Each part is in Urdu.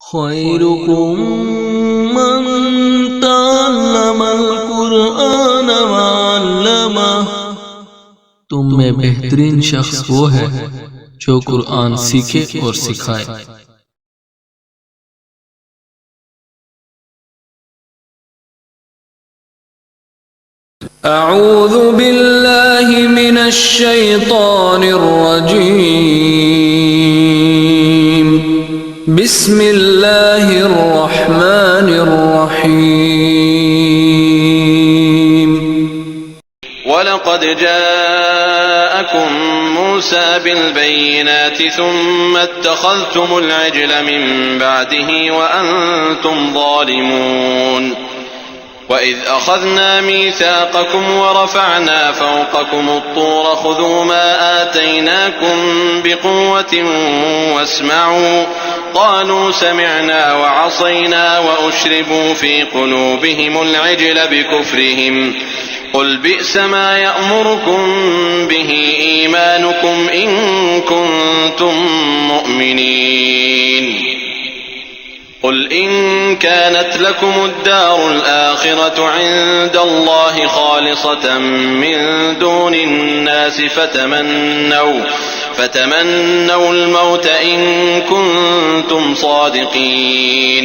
خیرکم من تعلم القرآن وعلمہ، تم میں بہترین شخص وہ ہے جو قرآن سیکھے اور سکھائے۔ اعوذ باللہ من الشیطان الرجیم، بسم اللہ الرحمن الرحیم۔ وَلَقَدْ جَاءَكُم مُوسَى بِالْبَيِّنَاتِ ثُمَّ اتَّخَذْتُمُ الْعِجْلَ مِن بَعْدِهِ وَأَنتُمْ ظَالِمُونَ۔ وَإِذْ أَخَذْنَا مِيثَاقَكُمْ وَرَفَعْنَا فَوْقَكُمُ الطُّورَ خُذُوا مَا آتَيْنَاكُمْ بِقُوَّةٍ وَاسْمَعُوا قَالُوا سَمِعْنَا وَعَصَيْنَا وَأُشْرِبُوا فِي قُلُوبِهِمُ الْعِجْلَ بِكُفْرِهِمْ قُلْ بِئْسَ مَا يَأْمُرُكُمْ بِهِ إِيمَانُكُمْ إِن كُنتُم مُّؤْمِنِينَ قُلْ إِن كَانَتْ لَكُمُ الدَّارُ الْآخِرَةُ عِندَ اللَّهِ خَالِصَةً مِّن دُونِ النَّاسِ فتمنوا الموت إن كنتم صادقين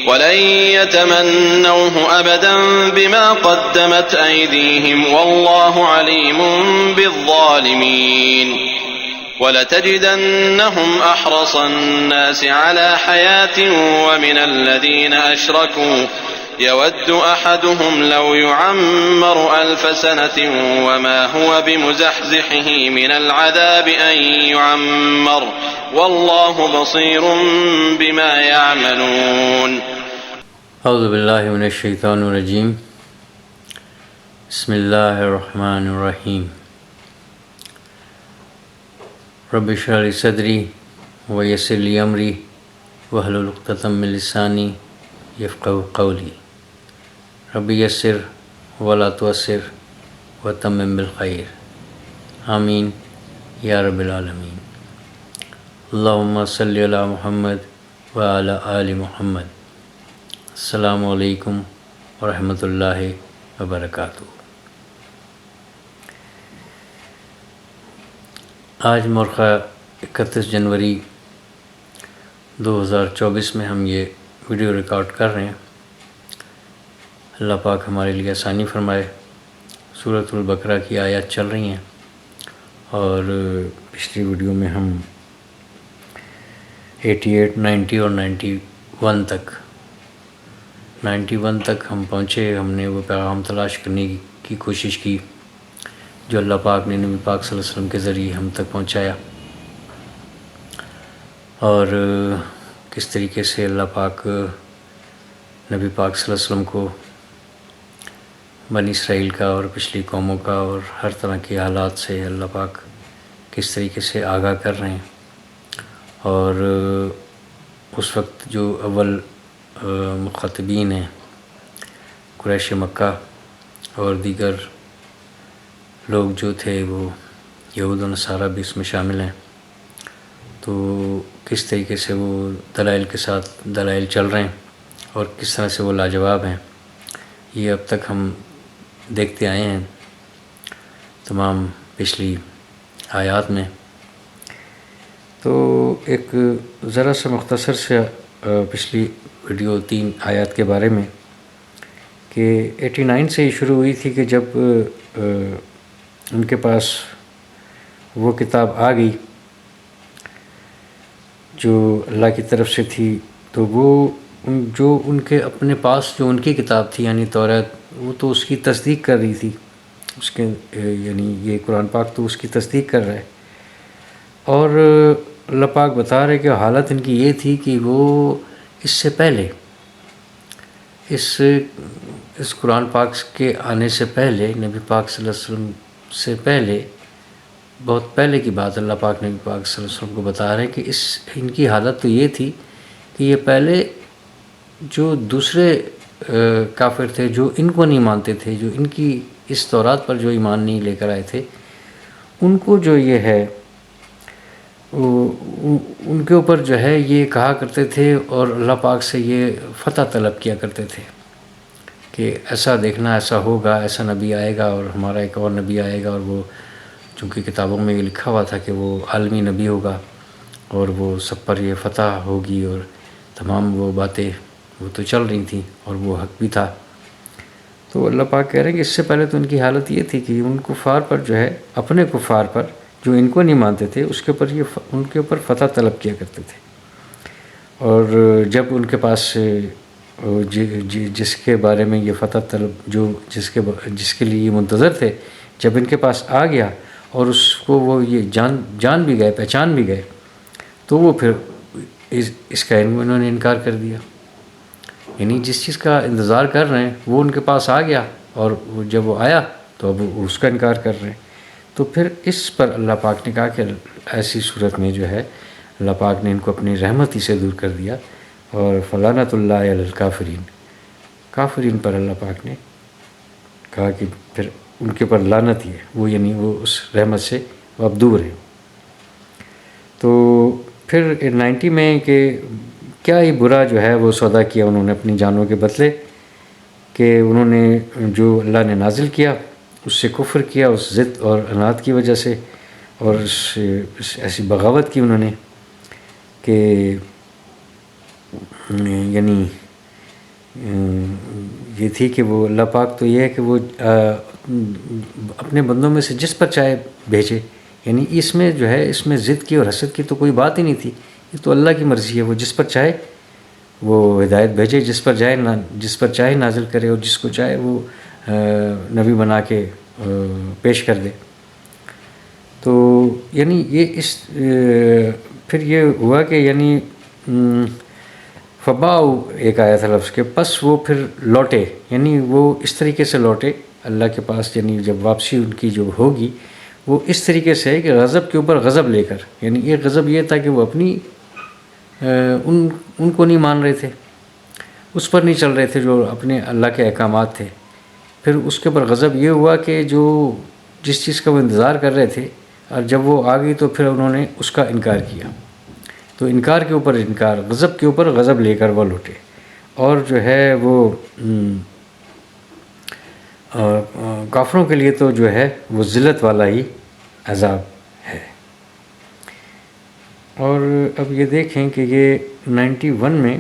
ولن يتمنوه أبدا بما قدمت أيديهم والله عليم بالظالمين ولتجدنهم أحرص الناس على حياة ومن الذين أشركوا يود أحدهم لو يعمر 1000 سنة وما هو بمزحزحه من العذاب أن يعمر والله بصير بما يعملون۔ اعوذ باللہ من الشیطان الرجیم، بسم اللہ الرحمن الرحیم۔ رب اشرح لی صدری ویسر لی امری واحلل عقدۃ من لسانی یفقہوا قولی۔ رب یسر ولا تعسر وتمم بالخیر، آمین یا رب العالمین۔ اللہم صلی علی محمد وعلی آل محمد۔ السلام علیکم ورحمۃ اللہ وبرکاتہ۔ آج مورخہ 31 جنوری 2024 میں ہم یہ ویڈیو ریکارڈ کر رہے ہیں۔ اللہ پاک ہمارے لیے آسانی فرمائے۔ سورۃ البقرہ کی آیات چل رہی ہیں اور پچھلی ویڈیو میں ہم 88، 90 اور 91 تک ہم پہنچے۔ ہم نے وہ پیغام تلاش کرنے کی کوشش کی جو اللہ پاک نے نبی پاک صلی اللہ علیہ وسلم کے ذریعے ہم تک پہنچایا، اور کس طریقے سے اللہ پاک نبی پاک صلی اللہ علیہ وسلم کو بنی اسرائیل کا اور پچھلی قوموں کا اور ہر طرح کے حالات سے اللہ پاک کس طریقے سے آگاہ کر رہے ہیں۔ اور اس وقت جو اول مخاطبین ہیں قریش مکہ اور دیگر لوگ جو تھے وہ یہود و نصارہ بھی اس میں شامل ہیں، تو کس طریقے سے وہ دلائل کے ساتھ دلائل چل رہے ہیں اور کس طرح سے وہ لاجواب ہیں، یہ اب تک ہم دیکھتے آئے ہیں تمام پچھلی آیات میں۔ تو ایک ذرا سا مختصر سے پچھلی ویڈیو 3 آیات کے بارے میں کہ 89 سے یہ شروع ہوئی تھی کہ جب ان کے پاس وہ کتاب آ گئی جو اللہ کی طرف سے تھی، تو وہ جو ان کے اپنے پاس جو ان کی کتاب تھی یعنی توریت، وہ تو اس کی تصدیق کر رہی تھی، اس کے یعنی یہ قرآن پاک تو اس کی تصدیق کر رہا ہے، اور اللہ پاک بتا رہے کہ حالت ان کی یہ تھی کہ وہ اس سے پہلے اس قرآن پاک کے آنے سے پہلے نبی پاک صلی اللہ علیہ وسلم سے پہلے، بہت پہلے کی بات اللہ پاک نبی پاک صلی اللہ علیہ وسلم کو بتا رہے ہیں کہ ان کی حالت تو یہ تھی کہ یہ پہلے جو دوسرے کافر تھے جو ان کو نہیں مانتے تھے، جو ان کی اس تورات پر جو ایمان نہیں لے کر آئے تھے، ان کو جو یہ ہے ان کے اوپر جو ہے یہ کہا کرتے تھے اور اللہ پاک سے یہ فتح طلب کیا کرتے تھے کہ ایسا دیکھنا، ایسا ہوگا، ایسا نبی آئے گا اور ہمارا ایک اور نبی آئے گا، اور وہ چونکہ کتابوں میں یہ لکھا ہوا تھا کہ وہ عالمی نبی ہوگا اور وہ سب پر یہ فتح ہوگی، اور تمام وہ باتیں وہ تو چل رہی تھیں اور وہ حق بھی تھا۔ تو اللہ پاک کہہ رہے ہیں کہ اس سے پہلے تو ان کی حالت یہ تھی کہ ان کفار پر جو ہے، اپنے کفار پر جو ان کو نہیں مانتے تھے، اس کے اوپر ان کے اوپر فتح طلب کیا کرتے تھے، اور جب ان کے پاس جس کے بارے میں یہ فتح طلب جس کے لیے یہ منتظر تھے، جب ان کے پاس آ گیا اور اس کو وہ یہ جان بھی گئے، پہچان بھی گئے، تو وہ پھر اس کا انہوں نے انکار کر دیا۔ یعنی جس چیز کا انتظار کر رہے ہیں وہ ان کے پاس آ گیا، اور جب وہ آیا تو اب وہ اس کا انکار کر رہے ہیں۔ تو پھر اس پر اللہ پاک نے کہا کہ ایسی صورت میں جو ہے اللہ پاک نے ان کو اپنی رحمت ہی سے دور کر دیا، اور فلعنۃ اللہ علی الکافرین، کافرین پر اللہ پاک نے کہا کہ پھر ان کے پر لعنت ہی ہے، وہ یعنی وہ اس رحمت سے وہ اب دور ہیں۔ تو پھر 90 میں کہ کیا ہی برا جو ہے وہ سودا کیا انہوں نے اپنی جانوں کے بدلے، کہ انہوں نے جو اللہ نے نازل کیا اس سے کفر کیا، اس ضد اور عناد کی وجہ سے، اور ایسی بغاوت کی انہوں نے کہ یعنی یہ تھی کہ وہ اللہ پاک تو یہ ہے کہ وہ اپنے بندوں میں سے جس پر چاہے بھیجے، یعنی اس میں جو ہے اس میں ضد کی اور حسد کی تو کوئی بات ہی نہیں تھی، یہ تو اللہ کی مرضی ہے، وہ جس پر چاہے وہ ہدایت بھیجے، جس پر چاہے نازل کرے، اور جس کو چاہے وہ نبی بنا کے پیش کر دے۔ تو یعنی یہ پھر یہ ہوا کہ یعنی فباؤ ایک آیا تھا لفظ کے، پس وہ پھر لوٹے، یعنی وہ اس طریقے سے لوٹے اللہ کے پاس، یعنی جب واپسی ان کی جو ہوگی وہ اس طریقے سے ہے کہ غضب کے اوپر غضب لے کر، یعنی ایک غضب یہ تھا کہ وہ اپنی ان کو نہیں مان رہے تھے، اس پر نہیں چل رہے تھے جو اپنے اللہ کے احکامات تھے، پھر اس کے اوپر غضب یہ ہوا کہ جو جس چیز کا وہ انتظار کر رہے تھے، اور جب وہ آ گئی تو پھر انہوں نے اس کا انکار کیا، تو انکار کے اوپر انکار، غضب کے اوپر غضب لے کر وہ لوٹے، اور جو ہے وہ کافروں کے لیے تو جو ہے وہ ذلت والا ہی عذاب ہے۔ اور اب یہ دیکھیں کہ یہ 91 میں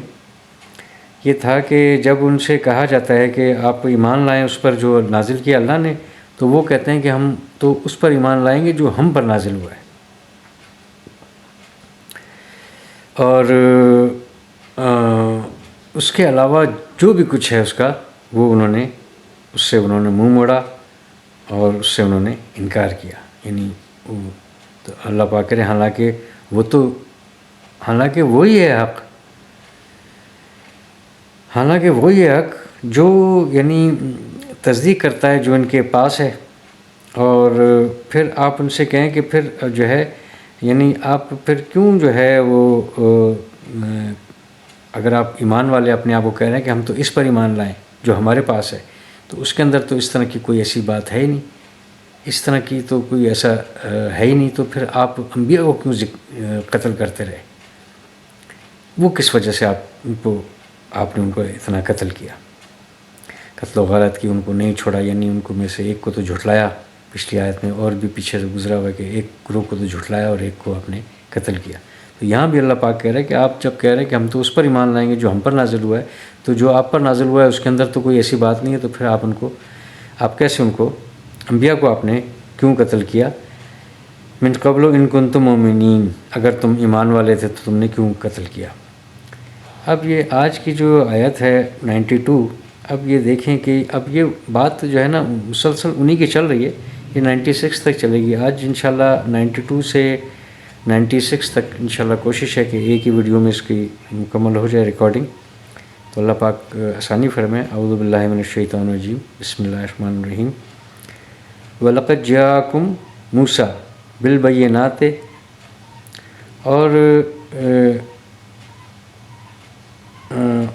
یہ تھا کہ جب ان سے کہا جاتا ہے کہ آپ ایمان لائیں اس پر جو نازل کیا اللہ نے، تو وہ کہتے ہیں کہ ہم تو اس پر ایمان لائیں گے جو ہم پر نازل ہوا ہے، اور اس کے علاوہ جو بھی کچھ ہے اس کا وہ اس سے انہوں نے منہ موڑا اور اس سے انہوں نے انکار کیا، یعنی تو اللہ پاک کرے حالانکہ وہی ہے حق، حالانکہ وہی حق جو یعنی تصدیق کرتا ہے جو ان کے پاس ہے، اور پھر آپ ان سے کہیں کہ پھر جو ہے یعنی آپ پھر کیوں جو ہے وہ اگر آپ ایمان والے اپنے آپ کو کہہ رہے ہیں کہ ہم تو اس پر ایمان لائیں جو ہمارے پاس ہے، تو اس کے اندر تو اس طرح کی کوئی ایسی بات ہے ہی نہیں، اس طرح کی تو کوئی ایسا ہے ہی نہیں، تو پھر آپ انبیاء کو کیوں قتل کرتے رہے؟ وہ کس وجہ سے آپ نے ان کو اتنا قتل کیا، قتل و غارت کی، ان کو نہیں چھوڑا، یعنی ان کو میں سے ایک کو تو جھٹلایا، پچھلی آیت میں اور بھی پیچھے سے گزرا ہوا کہ ایک گروہ کو تو جھٹلایا اور ایک کو آپ نے قتل کیا۔ تو یہاں بھی اللہ پاک کہہ رہے ہیں کہ آپ جب کہہ رہے ہیں کہ ہم تو اس پر ایمان لائیں گے جو ہم پر نازل ہوا ہے، تو جو آپ پر نازل ہوا ہے اس کے اندر تو کوئی ایسی بات نہیں ہے، تو پھر آپ کیسے ان کو انبیاء کو آپ نے کیوں قتل کیا؟ من قبل ان کنتم مؤمنین، اگر تم ایمان والے تھے تو تم نے کیوں قتل کیا؟ اب یہ آج کی جو آیت ہے 92، اب یہ دیکھیں کہ اب یہ بات جو ہے نا مسلسل انہی کی چل رہی ہے، یہ 96 تک چلے گی۔ آج انشاءاللہ 92 سے 96 تک انشاءاللہ کوشش ہے کہ ایک ہی ویڈیو میں اس کی مکمل ہو جائے ریکارڈنگ، تو اللہ پاک آسانی فرمائے۔ اعوذ باللہ من الشیطان الرجیم، بسم اللہ الرحمن الرحیم۔ وَلَقَدْ جَاءَكُمْ مُوسَىٰ بِالْبَيِّنَاتِ،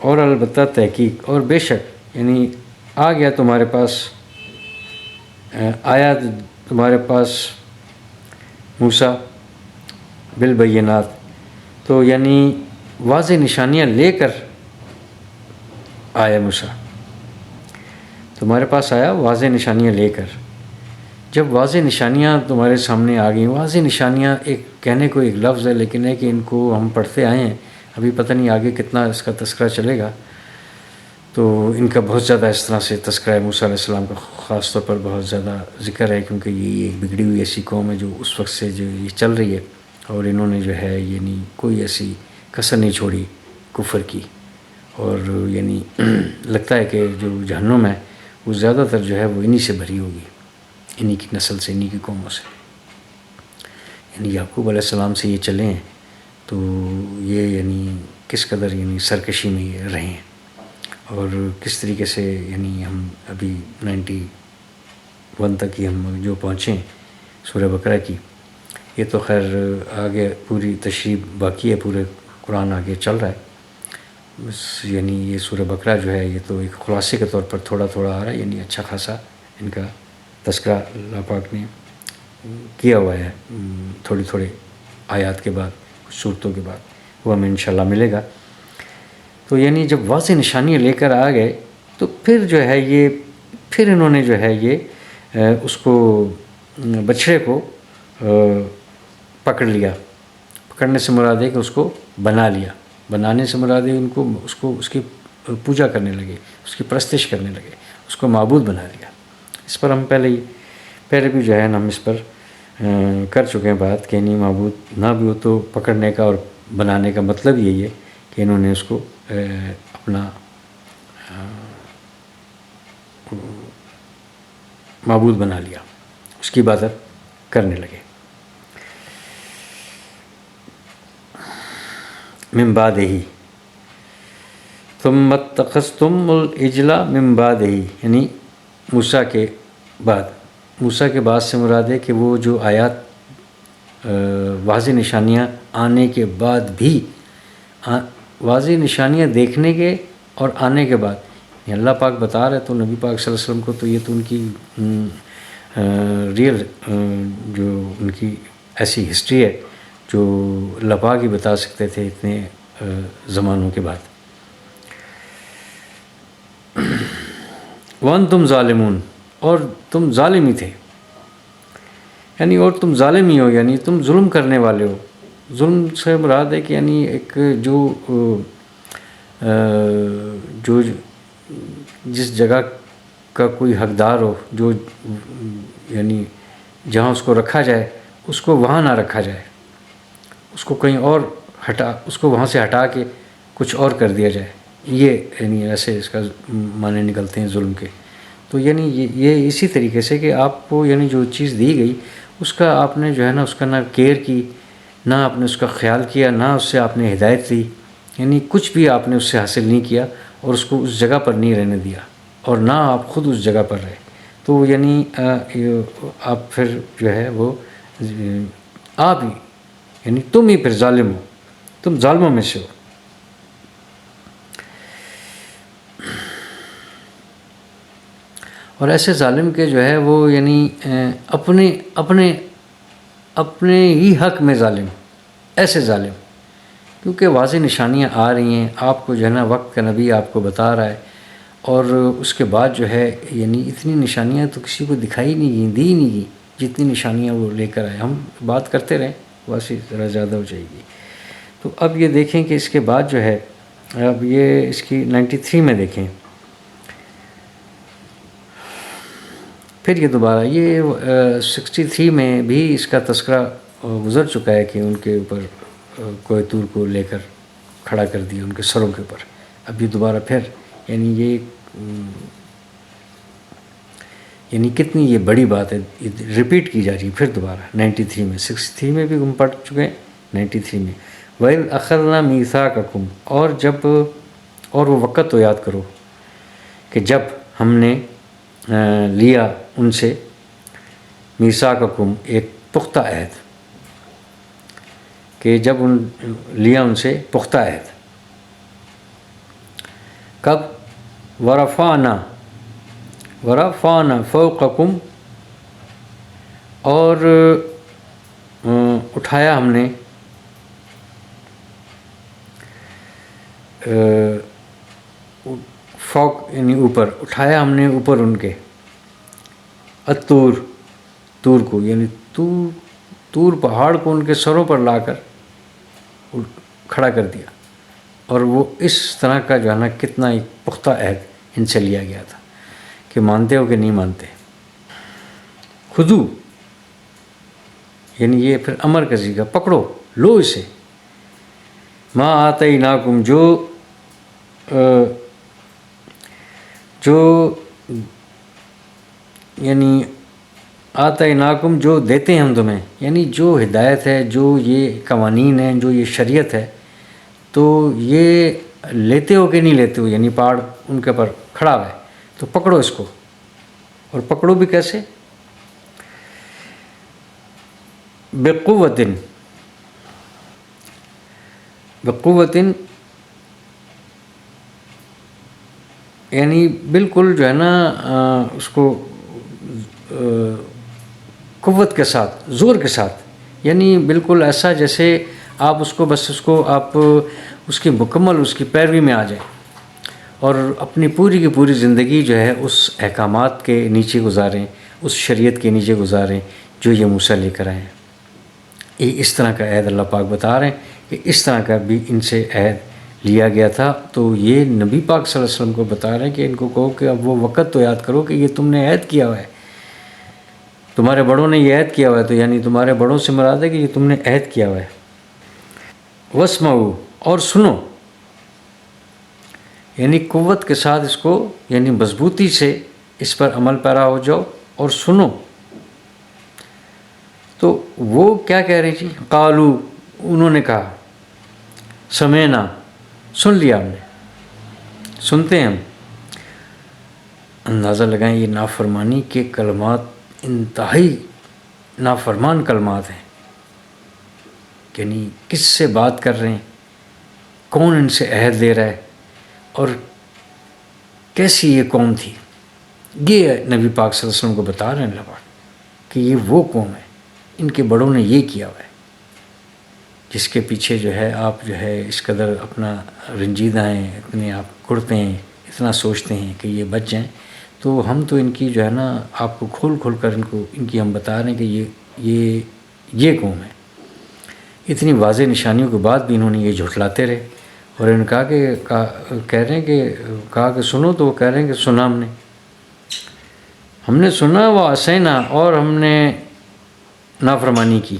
اور البتہ تحقیق اور بے شک، یعنی آ گیا تمہارے پاس، آیا تمہارے پاس موسیٰ بالبینات، تو یعنی واضح نشانیاں لے کر آیا موسیٰ، تمہارے پاس آیا واضح نشانیاں لے کر۔ جب واضح نشانیاں تمہارے سامنے آ گئیں، واضح نشانیاں ایک کہنے کو ایک لفظ ہے، لیکن ہے کہ ان کو ہم پڑھتے آئے ہیں، ابھی پتہ نہیں آگے کتنا اس کا تذکرہ چلے گا، تو ان کا بہت زیادہ اس طرح سے تذکرہ ہے۔ موسیٰ علیہ السلام کا خاص طور پر بہت زیادہ ذکر ہے، کیونکہ یہ ایک بگڑی ہوئی ایسی قوم ہے جو اس وقت سے جو یہ چل رہی ہے، اور انہوں نے جو ہے یعنی کوئی ایسی کسر نہیں چھوڑی کفر کی، اور یعنی لگتا ہے کہ جو جہنم ہے وہ زیادہ تر جو ہے وہ انہی سے بھری ہوگی، انہی کی نسل سے، انہی کی قوموں سے، یعنی یعقوب علیہ السلام سے یہ چلے ہیں، تو یہ یعنی کس قدر یعنی سرکشی میں یہ رہے ہیں، اور کس طریقے سے یعنی ہم ابھی 91 تک ہی ہم جو پہنچے ہیں سورہ بقرہ کی، یہ تو خیر آگے پوری تشریح باقی ہے، پورے قرآن آگے چل رہا ہے، بس یعنی یہ سورہ بقرہ جو ہے یہ تو ایک خلاصے کے طور پر تھوڑا تھوڑا آ رہا ہے، یعنی اچھا خاصا ان کا تذکرہ اللہ پاک نے کیا ہوا ہے تھوڑی تھوڑے آیات کے بعد، کچھ صورتوں کے بعد، وہ ہمیں انشاءاللہ ملے گا۔ تو یعنی جب واضح نشانیاں لے کر آ گئے تو پھر جو ہے یہ پھر انہوں نے جو ہے یہ اس کو بچڑے کو پکڑ لیا، پکڑنے سے مراد ہے کہ اس کو بنا لیا، بنانے سے مراد ہے ان کو اس کی پوجا کرنے لگے، اس کی پرستش کرنے لگے، اس کو معبود بنا لیا۔ اس پر ہم پہلے بھی جو ہے ہم اس پر کر چکے ہیں بات کہ نہیں، معبود نہ بھی ہو تو پکڑنے کا اور بنانے کا مطلب یہی ہے کہ انہوں نے اس کو اپنا معبود بنا لیا، اس کی عبادت کرنے لگے۔ من بعدہ، ثم اتخذتم العجل من بعدہ، یعنی موسیٰ کے بعد، موسیٰ کے بعد سے مراد ہے کہ وہ جو آیات واضح نشانیاں آنے کے بعد بھی، واضح نشانیاں دیکھنے کے اور آنے کے بعد، یعنی اللہ پاک بتا رہے تو نبی پاک صلی اللہ علیہ وسلم کو تو یہ تو ان کی ریئل جو ان کی ایسی ہسٹری ہے جو اللہ پاک ہی بتا سکتے تھے اتنے زمانوں کے بعد۔ وَأَنْتُمْ ظَالِمُونَ، اور تم ظالم ہی تھے، یعنی اور تم ظالم ہی ہو، یعنی تم ظلم کرنے والے ہو۔ ظلم سے مراد ہے کہ یعنی ایک جو جس جگہ کا کوئی حقدار ہو، جو یعنی جہاں اس کو رکھا جائے اس کو وہاں نہ رکھا جائے، اس کو کہیں اور اس کو وہاں سے ہٹا کے کچھ اور کر دیا جائے، یہ یعنی ایسے اس کا معنی نکلتے ہیں ظلم کے۔ تو یعنی یہ اسی طریقے سے کہ آپ کو یعنی جو چیز دی گئی اس کا آپ نے جو ہے نا اس کا نہ کیئر کی، نہ آپ نے اس کا خیال کیا، نہ اس سے آپ نے ہدایت لی، یعنی کچھ بھی آپ نے اس سے حاصل نہیں کیا، اور اس کو اس جگہ پر نہیں رہنے دیا، اور نہ آپ خود اس جگہ پر رہے، تو یعنی آپ پھر جو ہے وہ آپ ہی یعنی تم ہی پھر ظالم ہو، تم ظالموں میں سے ہو۔ اور ایسے ظالم کے جو ہے وہ یعنی اپنے ہی حق میں ظالم، ایسے ظالم، کیونکہ واضح نشانیاں آ رہی ہیں، آپ کو جو ہے نا وقت کا نبی آپ کو بتا رہا ہے، اور اس کے بعد جو ہے یعنی اتنی نشانیاں تو کسی کو دکھائی نہیں گئیں، دی نہیں گئی جتنی نشانیاں وہ لے کر آئے۔ ہم بات کرتے رہیں ویسے ذرا زیادہ ہو جائے گی۔ تو اب یہ دیکھیں کہ اس کے بعد جو ہے اب یہ اس کی 93 میں دیکھیں، پھر یہ دوبارہ یہ 63 میں بھی اس کا تذکرہ گزر چکا ہے کہ ان کے اوپر کوہ طور کو لے کر کھڑا کر دیا ان کے سروں کے اوپر۔ اب یہ دوبارہ پھر یعنی یہ یعنی کتنی یہ بڑی بات ہے، ریپیٹ کی جا رہی ہے پھر دوبارہ 93 میں۔ 63 میں بھی ہم پڑھ چکے ہیں، 93 میں وَإِذْ أَخَذْنَا مِيثَاقَكُمْ، اور وہ وقت تو یاد کرو کہ جب ہم نے لیا ان سے میثاقکم، ایک پختہ عہد، کہ جب لیا ان سے پختہ عہد، کب؟ ورفعنا فوقکم، اور اٹھایا ہم نے فوق یعنی اوپر اٹھایا ہم نے اوپر ان کے الطور طور کو، یعنی طور پہاڑ کو ان کے سروں پر لا کر کھڑا کر دیا، اور وہ اس طرح کا جو ہے نا کتنا ایک پختہ عہد ان سے لیا گیا تھا کہ مانتے ہو کہ نہیں مانتے۔ خذو یعنی یہ پھر امر کا صیغہ، پکڑو، لو اسے، ما آتیناکم جو یعنی آتیناکم جو دیتے ہیں ہم تمہیں، یعنی جو ہدایت ہے، جو یہ قوانین ہیں، جو یہ شریعت ہے، تو یہ لیتے ہو کہ نہیں لیتے ہو، یعنی پہاڑ ان کے پر کھڑا ہوا ہے تو پکڑو اس کو، اور پکڑو بھی کیسے؟ بقوتن، بقوتن یعنی بالکل جو ہے نا اس کو قوت کے ساتھ، زور کے ساتھ، یعنی بالکل ایسا جیسے آپ اس کو بس اس کو آپ اس کی مکمل اس کی پیروی میں آ جائیں اور اپنی پوری کی پوری زندگی جو ہے اس احکامات کے نیچے گزاریں، اس شریعت کے نیچے گزاریں جو یہ موسیٰ لے کر آئے ہیں۔ یہ اس طرح کا عہد اللہ پاک بتا رہے ہیں کہ اس طرح کا بھی ان سے عہد لیا گیا تھا۔ تو یہ نبی پاک صلی اللہ علیہ وسلم کو بتا رہے ہیں کہ ان کو کہو کہ اب وہ وقت تو یاد کرو کہ یہ تم نے عہد کیا ہوا ہے، تمہارے بڑوں نے یہ عہد کیا ہوا ہے، تو یعنی تمہارے بڑوں سے مراد ہے کہ یہ تم نے عہد کیا ہوا ہے۔ واسمعوا، اور سنو، یعنی قوت کے ساتھ اس کو، یعنی مضبوطی سے اس پر عمل پیرا ہو جاؤ اور سنو۔ تو وہ کیا کہہ رہی تھی؟ قالو، انہوں نے کہا، سمعنا، سن لیا ہم نے، سنتے ہیں ہم۔ اندازہ لگائیں یہ نافرمانی کے کلمات انتہائی نافرمان کلمات ہیں، یعنی کس سے بات کر رہے ہیں، کون ان سے عہد لے رہا ہے، اور کیسی یہ قوم تھی۔ یہ نبی پاک صلی اللہ علیہ وسلم کو بتا رہے ہیں اللہ پاک کہ یہ وہ قوم ہے، ان کے بڑوں نے یہ کیا ہوا ہے، جس کے پیچھے جو ہے آپ جو ہے اس قدر اپنا رنجیدہ ہیں، اتنے آپ کڑتے ہیں، اتنا سوچتے ہیں کہ یہ بچ جائیں۔ تو ہم تو ان کی جو ہے نا آپ کو کھول کھول کر ان کی ہم بتا رہے ہیں کہ یہ قوم ہے۔ اتنی واضح نشانیوں کے بعد بھی انہوں نے یہ جھٹلاتے رہے، اور انہوں نے کہہ رہے ہیں کہ سنو، تو وہ کہہ رہے ہیں کہ سنا ہم نے سنا، وہ عصینا، اور ہم نے نافرمانی کی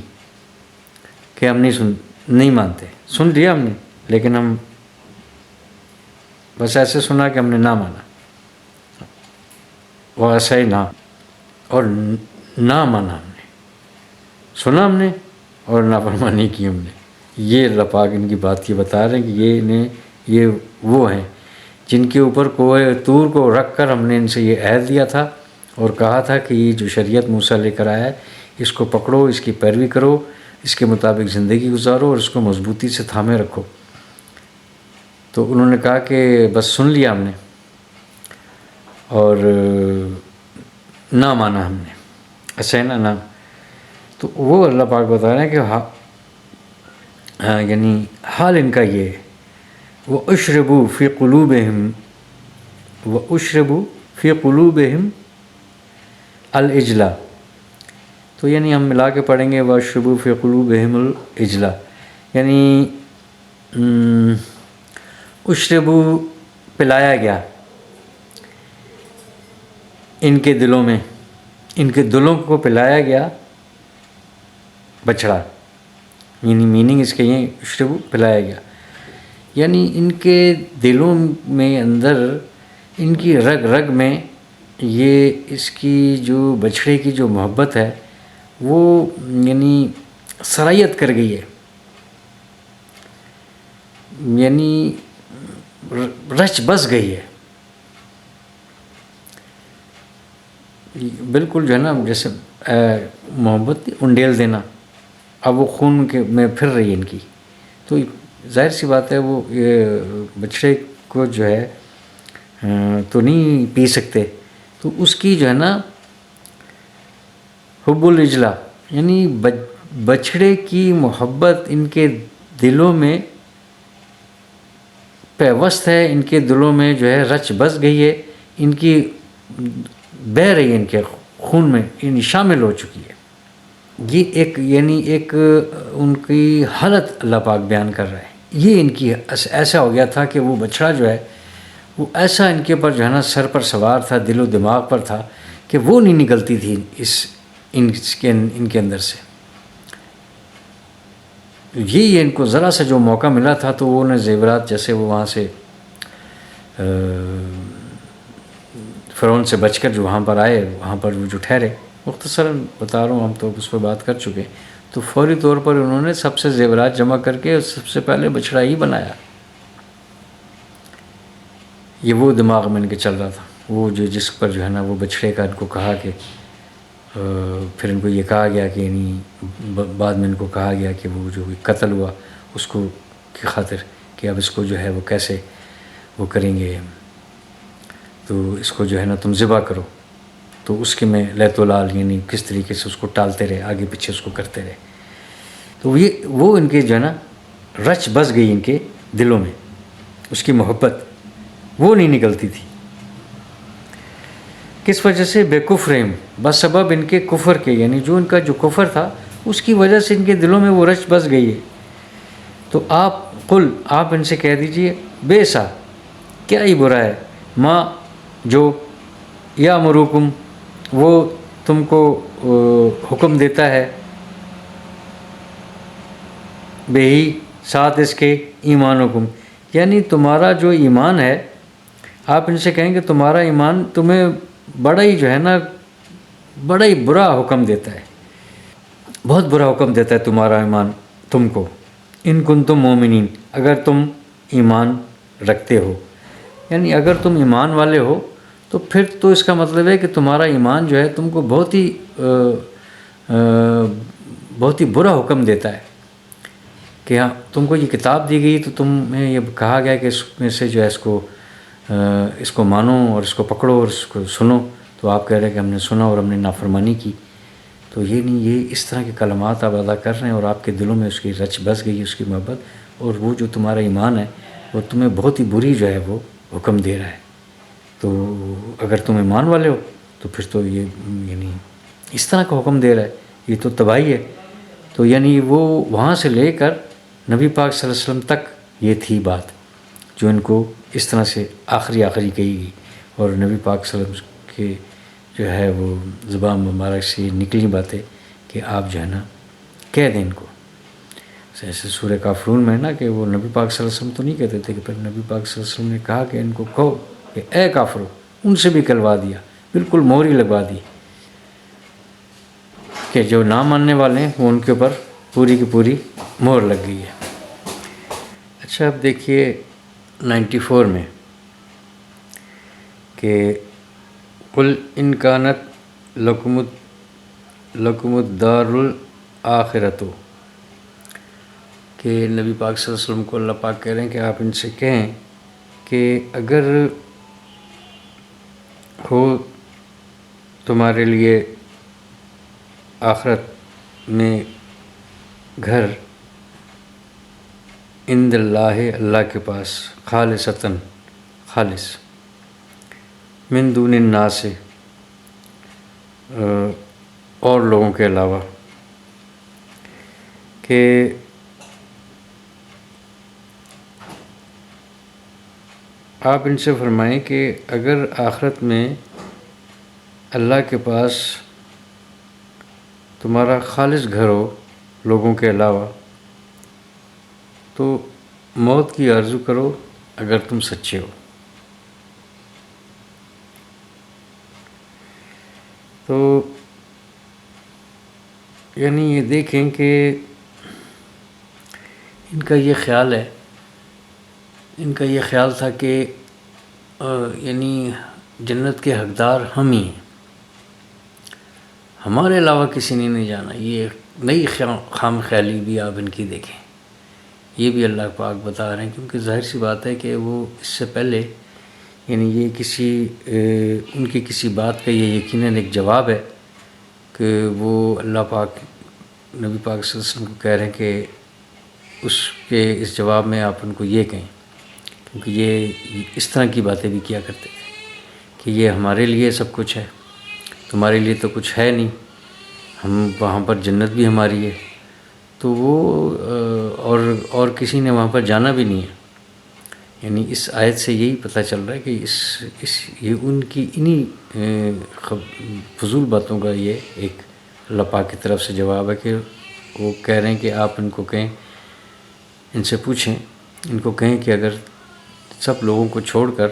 کہ ہم نہیں مانتے، سن لیا ہم نے لیکن ہم بس ایسے سنا کہ ہم نے نہ مانا، وہ عصینا، اور نہ مانا ہم نے، سنا ہم نے اور نافرمانی کی ہم نے۔ یہ اللہ پاک ان کی بات یہ بتا رہے ہیں کہ یہ وہ ہیں جن کے اوپر کوہ طور کو رکھ کر ہم نے ان سے یہ عہد لیا تھا اور کہا تھا کہ یہ جو شریعت موسیٰ لے کر آیا ہے اس کو پکڑو، اس کی پیروی کرو، اس کے مطابق زندگی گزارو اور اس کو مضبوطی سے تھامے رکھو۔ تو انہوں نے کہا کہ بس سن لیا ہم نے اور نہ مانا ہم نے، عصینا نہ۔ تو وہ اللہ پاک بتا رہے ہیں کہ یعنی حال ان کا یہ ہے، وَأُشْرِبُوا فِي قُلُوبِهِمْ الْإِجْلَ، تو یعنی ہم ملا کے پڑھیں گے وَأُشْرِبُوا فِي قُلُوبِهِمُ الْإِجْلَ، یعنی اشربو پلایا گیا ان کے دلوں میں، ان کے دلوں کو پلایا گیا بچڑا، یعنی میننگ اس کے یہ اشربو پلایا گیا، یعنی ان کے دلوں میں اندر، ان کی رگ رگ میں یہ اس کی جو بچھڑے کی جو محبت ہے وہ یعنی سرایت کر گئی ہے، یعنی رچ بس گئی ہے، بالکل جو ہے نا جیسے محبت انڈیل دینا، اب وہ خون کے میں پھر رہی ہے ان کی۔ تو ظاہر سی بات ہے وہ یہ بچڑے کو جو ہے تو نہیں پی سکتے، تو اس کی جو ہے نا حب الاجلا، یعنی بچڑے کی محبت ان کے دلوں میں پیوست ہے، ان کے دلوں میں جو ہے رچ بس گئی ہے، ان کی بہہ رہی ہے، ان کے خون میں یعنی شامل ہو چکی ہے. یہ ایک یعنی ایک ان کی حالت اللہ پاک بیان کر رہا ہے. یہ ان کی ایسا ہو گیا تھا کہ وہ بچڑا جو ہے وہ ایسا ان کے اوپر جو ہے نا سر پر سوار تھا، دل و دماغ پر تھا کہ وہ نہیں نکلتی تھی ان کے اندر سے. یہ ان کو ذرا سا جو موقع ملا تھا تو وہ انہیں زیورات، جیسے وہ وہاں سے فرعون سے بچ کر جو وہاں پر آئے، وہاں پر وہ جو ٹھہرے، مختصراً بتا رہا ہوں، ہم تو اس پر بات کر چکے، تو فوری طور پر انہوں نے سب سے زیورات جمع کر کے سب سے پہلے بچڑا ہی بنایا. یہ وہ دماغ میں ان کے چل رہا تھا، وہ جو جس پر جو ہے نا وہ بچڑے کا ان کو کہا کہ پھر ان کو یہ کہا گیا کہ یعنی بعد میں ان کو کہا گیا کہ وہ جو قتل ہوا اس کو کی خاطر کہ اب اس کو جو ہے وہ کیسے وہ کریں گے، تو اس کو جو ہے نا تم ذبح کرو. تو اس کے میں لیت و لال یعنی کس طریقے سے اس کو ٹالتے رہے، آگے پیچھے اس کو کرتے رہے. تو وہ ان کے جو ہے نا رچ بس گئی ان کے دلوں میں، اس کی محبت وہ نہیں نکلتی تھی. کس وجہ سے؟ بے کفرہم، بس سبب ان کے کفر کے، یعنی جو ان کا جو کفر تھا اس کی وجہ سے ان کے دلوں میں وہ رچ بس گئی ہے. تو آپ ان سے کہہ دیجئے بے سا، کیا ہی برا ہے، ماں جو یا مروکم وہ تم کو حکم دیتا ہے، بے ہی ساتھ اس کے ایمان حکم، یعنی تمہارا جو ایمان ہے، آپ ان سے کہیں کہ تمہارا ایمان تمہیں بڑا ہی جو ہے نا بڑا ہی برا حکم دیتا ہے، بہت برا حکم دیتا ہے تمہارا ایمان تم کو. ان کنتم مومنین، اگر تم ایمان رکھتے ہو، یعنی اگر تم ایمان والے ہو تو پھر تو اس کا مطلب ہے کہ تمہارا ایمان جو ہے تم کو بہت ہی برا حکم دیتا ہے کہ ہاں تم کو یہ کتاب دی گئی تو تمہیں یہ کہا گیا کہ اس میں سے جو ہے اس کو مانو اور اس کو پکڑو اور اس کو سنو. تو آپ کہہ رہے ہیں کہ ہم نے سنا اور ہم نے نافرمانی کی. تو یہ نہیں، یہ اس طرح کے کلمات آپ ادا کر رہے ہیں اور آپ کے دلوں میں اس کی رچ بس گئی، اس کی محبت، اور وہ جو تمہارا ایمان ہے وہ تمہیں بہت ہی بری جو ہے وہ حکم دے رہا ہے. تو اگر تم ایمان والے ہو تو پھر تو یہ یعنی اس طرح کا حکم دے رہا ہے، یہ تو تباہی ہے. تو یعنی وہ وہاں سے لے کر نبی پاک صلی اللہ علیہ وسلم تک یہ تھی بات جو ان کو اس طرح سے آخری کہی گئی، اور نبی پاک صلی اللہ علیہ وسلم کے جو ہے وہ زبان مبارک سے نکلی باتیں کہ آپ جو ہے نا کہہ دیں ان کو. جیسے سورہ کافرون میں ہے نا کہ وہ نبی پاک صلی اللہ علیہ وسلم تو نہیں کہتے تھے، کہ پھر نبی پاک صلی اللہ علیہ وسلم نے کہا کہ ان کو کہو کہ اے کافرو، ان سے بھی کہلوا دیا، بالکل مہر ہی لگوا دی کہ جو نہ ماننے والے ہیں وہ ان کے اوپر پوری کی پوری مہر لگ گئی ہے. اچھا اب دیکھیے 94 میں کہ قل ان کانت لکم الدار الآخرۃ، کہ نبی پاک صلی اللہ علیہ وسلم کو اللہ پاک کہہ رہے ہیں کہ آپ ان سے کہیں کہ اگر ہو تمہارے لیے آخرت میں گھر عند اللہ، اللہ کے پاس، خالصتاً خالص، من دون الناس، اور لوگوں کے علاوہ، کہ آپ ان سے فرمائیں کہ اگر آخرت میں اللہ کے پاس تمہارا خالص گھر ہو لوگوں کے علاوہ، تو موت کی آرزو کرو اگر تم سچے ہو. تو یعنی یہ دیکھیں کہ ان کا یہ خیال ہے، ان کا یہ خیال تھا کہ یعنی جنت کے حقدار ہم ہی ہیں، ہمارے علاوہ کسی نے نہیں جانا. یہ نئی خام خیالی بھی آپ ان کی دیکھیں، یہ بھی اللہ پاک بتا رہے ہیں، کیونکہ ظاہر سی بات ہے کہ وہ اس سے پہلے یعنی یہ ان کی کسی بات کا یہ یقیناً ایک جواب ہے کہ وہ اللہ پاک نبی پاک صلی اللہ علیہ وسلم کو کہہ رہے ہیں کہ اس جواب میں آپ ان کو یہ کہیں کیونکہ یہ اس طرح کی باتیں بھی کیا کرتے تھے کہ یہ ہمارے لیے سب کچھ ہے، تمہارے لیے تو کچھ ہے نہیں، ہم وہاں پر جنت بھی ہماری ہے، تو وہ اور کسی نے وہاں پر جانا بھی نہیں ہے۔ یعنی اس آیت سے یہی پتہ چل رہا ہے کہ یہ ان کی انہی فضول باتوں کا یہ ایک اللہ پاک کی طرف سے جواب ہے کہ وہ کہہ رہے ہیں کہ آپ ان کو کہیں، ان سے پوچھیں، ان کو کہیں کہ اگر سب لوگوں کو چھوڑ کر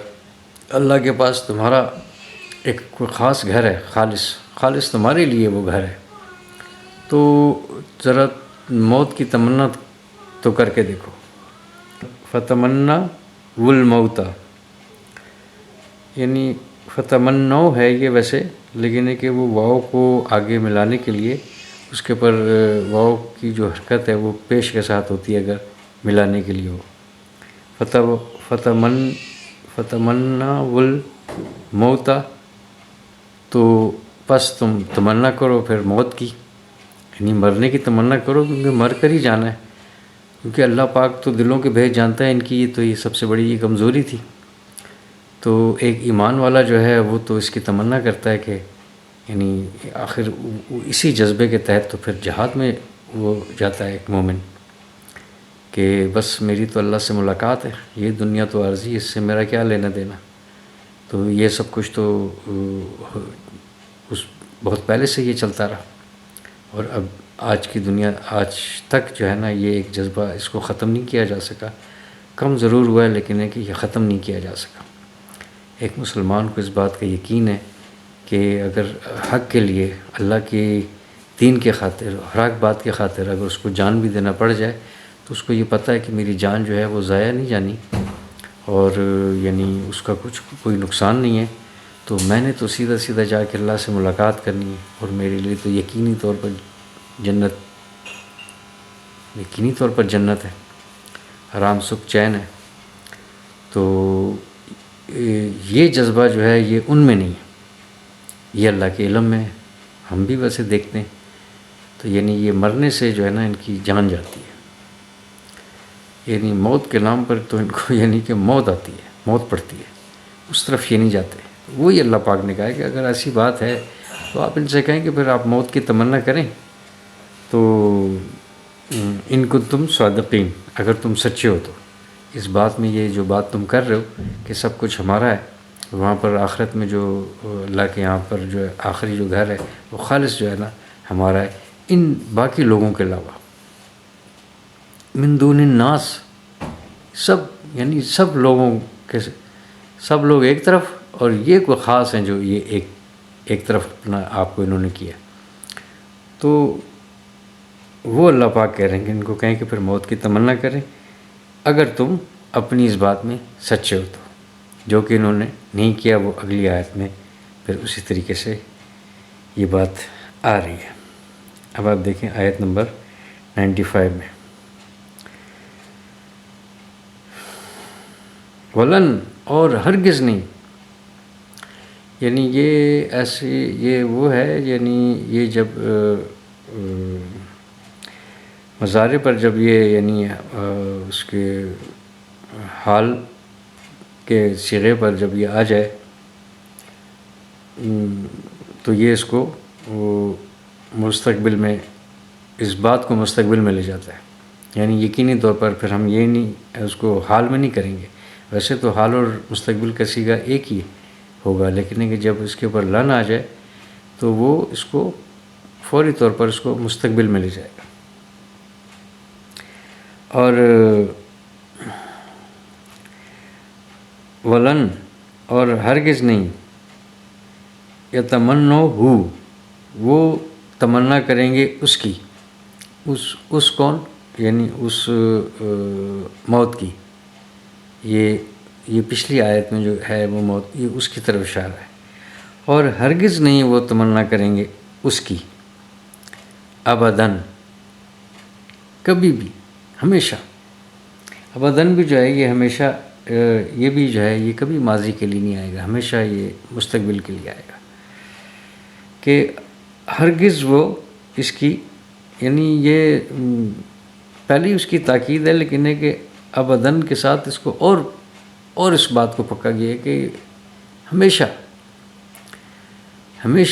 اللہ کے پاس تمہارا ایک کوئی خاص گھر ہے، خالص تمہارے لیے وہ گھر ہے، تو ذرا موت کی تمنا تو کر کے دیکھو۔ فتمنا والموت، یعنی فتمنو ہے یہ ویسے، لیکن ہے کہ وہ واو کو آگے ملانے کے لیے اس کے پر واو کی جو حرکت ہے وہ پیش کے ساتھ ہوتی ہے اگر ملانے کے لیے ہو۔ فتمنا والموت، تو پس تم تمنا کرو پھر موت کی، یعنی مرنے کی تمنا کرو، کیونکہ مر کر ہی جانا ہے، کیونکہ اللہ پاک تو دلوں کے بھید جانتا ہے ان کی، یہ سب سے بڑی یہ کمزوری تھی۔ تو ایک ایمان والا جو ہے وہ تو اس کی تمنا کرتا ہے کہ یعنی آخر اسی جذبے کے تحت تو پھر جہاد میں وہ جاتا ہے ایک مومن، کہ بس میری تو اللہ سے ملاقات ہے، یہ دنیا تو عارضی ہے، اس سے میرا کیا لینا دینا، تو یہ سب کچھ تو بہت پہلے سے یہ چلتا رہا، اور اب آج کی دنیا آج تک جو ہے نا یہ ایک جذبہ اس کو ختم نہیں کیا جا سکا، کم ضرور ہوا ہے لیکن ہے کہ یہ ختم نہیں کیا جا سکا۔ ایک مسلمان کو اس بات کا یقین ہے کہ اگر حق کے لیے اللہ کے دین کے خاطر، ہر ایک بات کے خاطر اگر اس کو جان بھی دینا پڑ جائے تو اس کو یہ پتہ ہے کہ میری جان جو ہے وہ ضائع نہیں جانی، اور یعنی اس کا کوئی نقصان نہیں ہے، تو میں نے تو سیدھا جا کے اللہ سے ملاقات کرنی ہے، اور میرے لیے تو یقینی طور پر جنت ہے، آرام سکھ چین ہے۔ تو یہ جذبہ جو ہے یہ ان میں نہیں ہے، یہ اللہ کے علم میں ہے، ہم بھی ویسے دیکھتے ہیں، تو یعنی یہ مرنے سے جو ہے نا ان کی جان جاتی ہے، یعنی موت کے نام پر تو ان کو یعنی کہ موت آتی ہے، موت پڑتی ہے، اس طرف یہ نہیں جاتے۔ وہی اللہ پاک نے کہا ہے کہ اگر ایسی بات ہے تو آپ ان سے کہیں کہ پھر آپ موت کی تمنا کریں، تو ان کو تم صادقین، اگر تم سچے ہو تو اس بات میں، یہ جو بات تم کر رہے ہو کہ سب کچھ ہمارا ہے، وہاں پر آخرت میں جو اللہ کے یہاں پر جو ہے آخری جو گھر ہے وہ خالص جو ہے نا ہمارا ہے، ان باقی لوگوں کے علاوہ، من دون الناس، سب یعنی سب لوگوں کے، سب لوگ ایک طرف، اور یہ کوئی خاص ہیں جو یہ ایک طرف اپنا آپ کو انہوں نے کیا، تو وہ اللہ پاک کہہ رہے ہیں کہ ان کو کہیں کہ پھر موت کی تمنا کریں اگر تم اپنی اس بات میں سچے ہو تو، جو کہ انہوں نے نہیں کیا۔ وہ اگلی آیت میں پھر اسی طریقے سے یہ بات آ رہی ہے۔ اب آپ دیکھیں آیت نمبر 95 میں، ولن، اور ہرگز نہیں، یعنی یہ ایسی، یہ وہ ہے، یعنی یہ جب مضارع پر جب یہ یعنی اس کے حال کے صیغے پر جب یہ آ جائے تو یہ اس کو مستقبل میں، اس بات کو مستقبل میں لے جاتا ہے، یعنی یقینی طور پر پھر ہم یہ نہیں اس کو حال میں نہیں کریں گے، ویسے تو حال اور مستقبل کا صیغہ ایک ہی ہوگا، لیکن کہ جب اس کے اوپر لن آ جائے تو وہ اس کو فوری طور پر اس کو مستقبل میں لے جائے گا۔ اور ولن، اور ہرگز نہیں، یتمنو ہو، وہ تمنا کریں گے اس کی، اس کون، یعنی اس موت کی، یہ پچھلی آیت میں جو ہے وہ موت، یہ اس کی طرف اشارہ ہے، اور ہرگز نہیں وہ تمنا کریں گے اس کی، ابداً، کبھی بھی، ہمیشہ۔ ابداً بھی جو ہے یہ ہمیشہ، یہ بھی جو ہے یہ کبھی ماضی کے لیے نہیں آئے گا، ہمیشہ یہ مستقبل کے لیے آئے گا، کہ ہرگز وہ اس کی، یعنی یہ پہلی اس کی تاکید ہے، لیکن ہے کہ ابداً کے ساتھ اس کو اور اور اس بات کو پکا گیا کہ ہمیشہ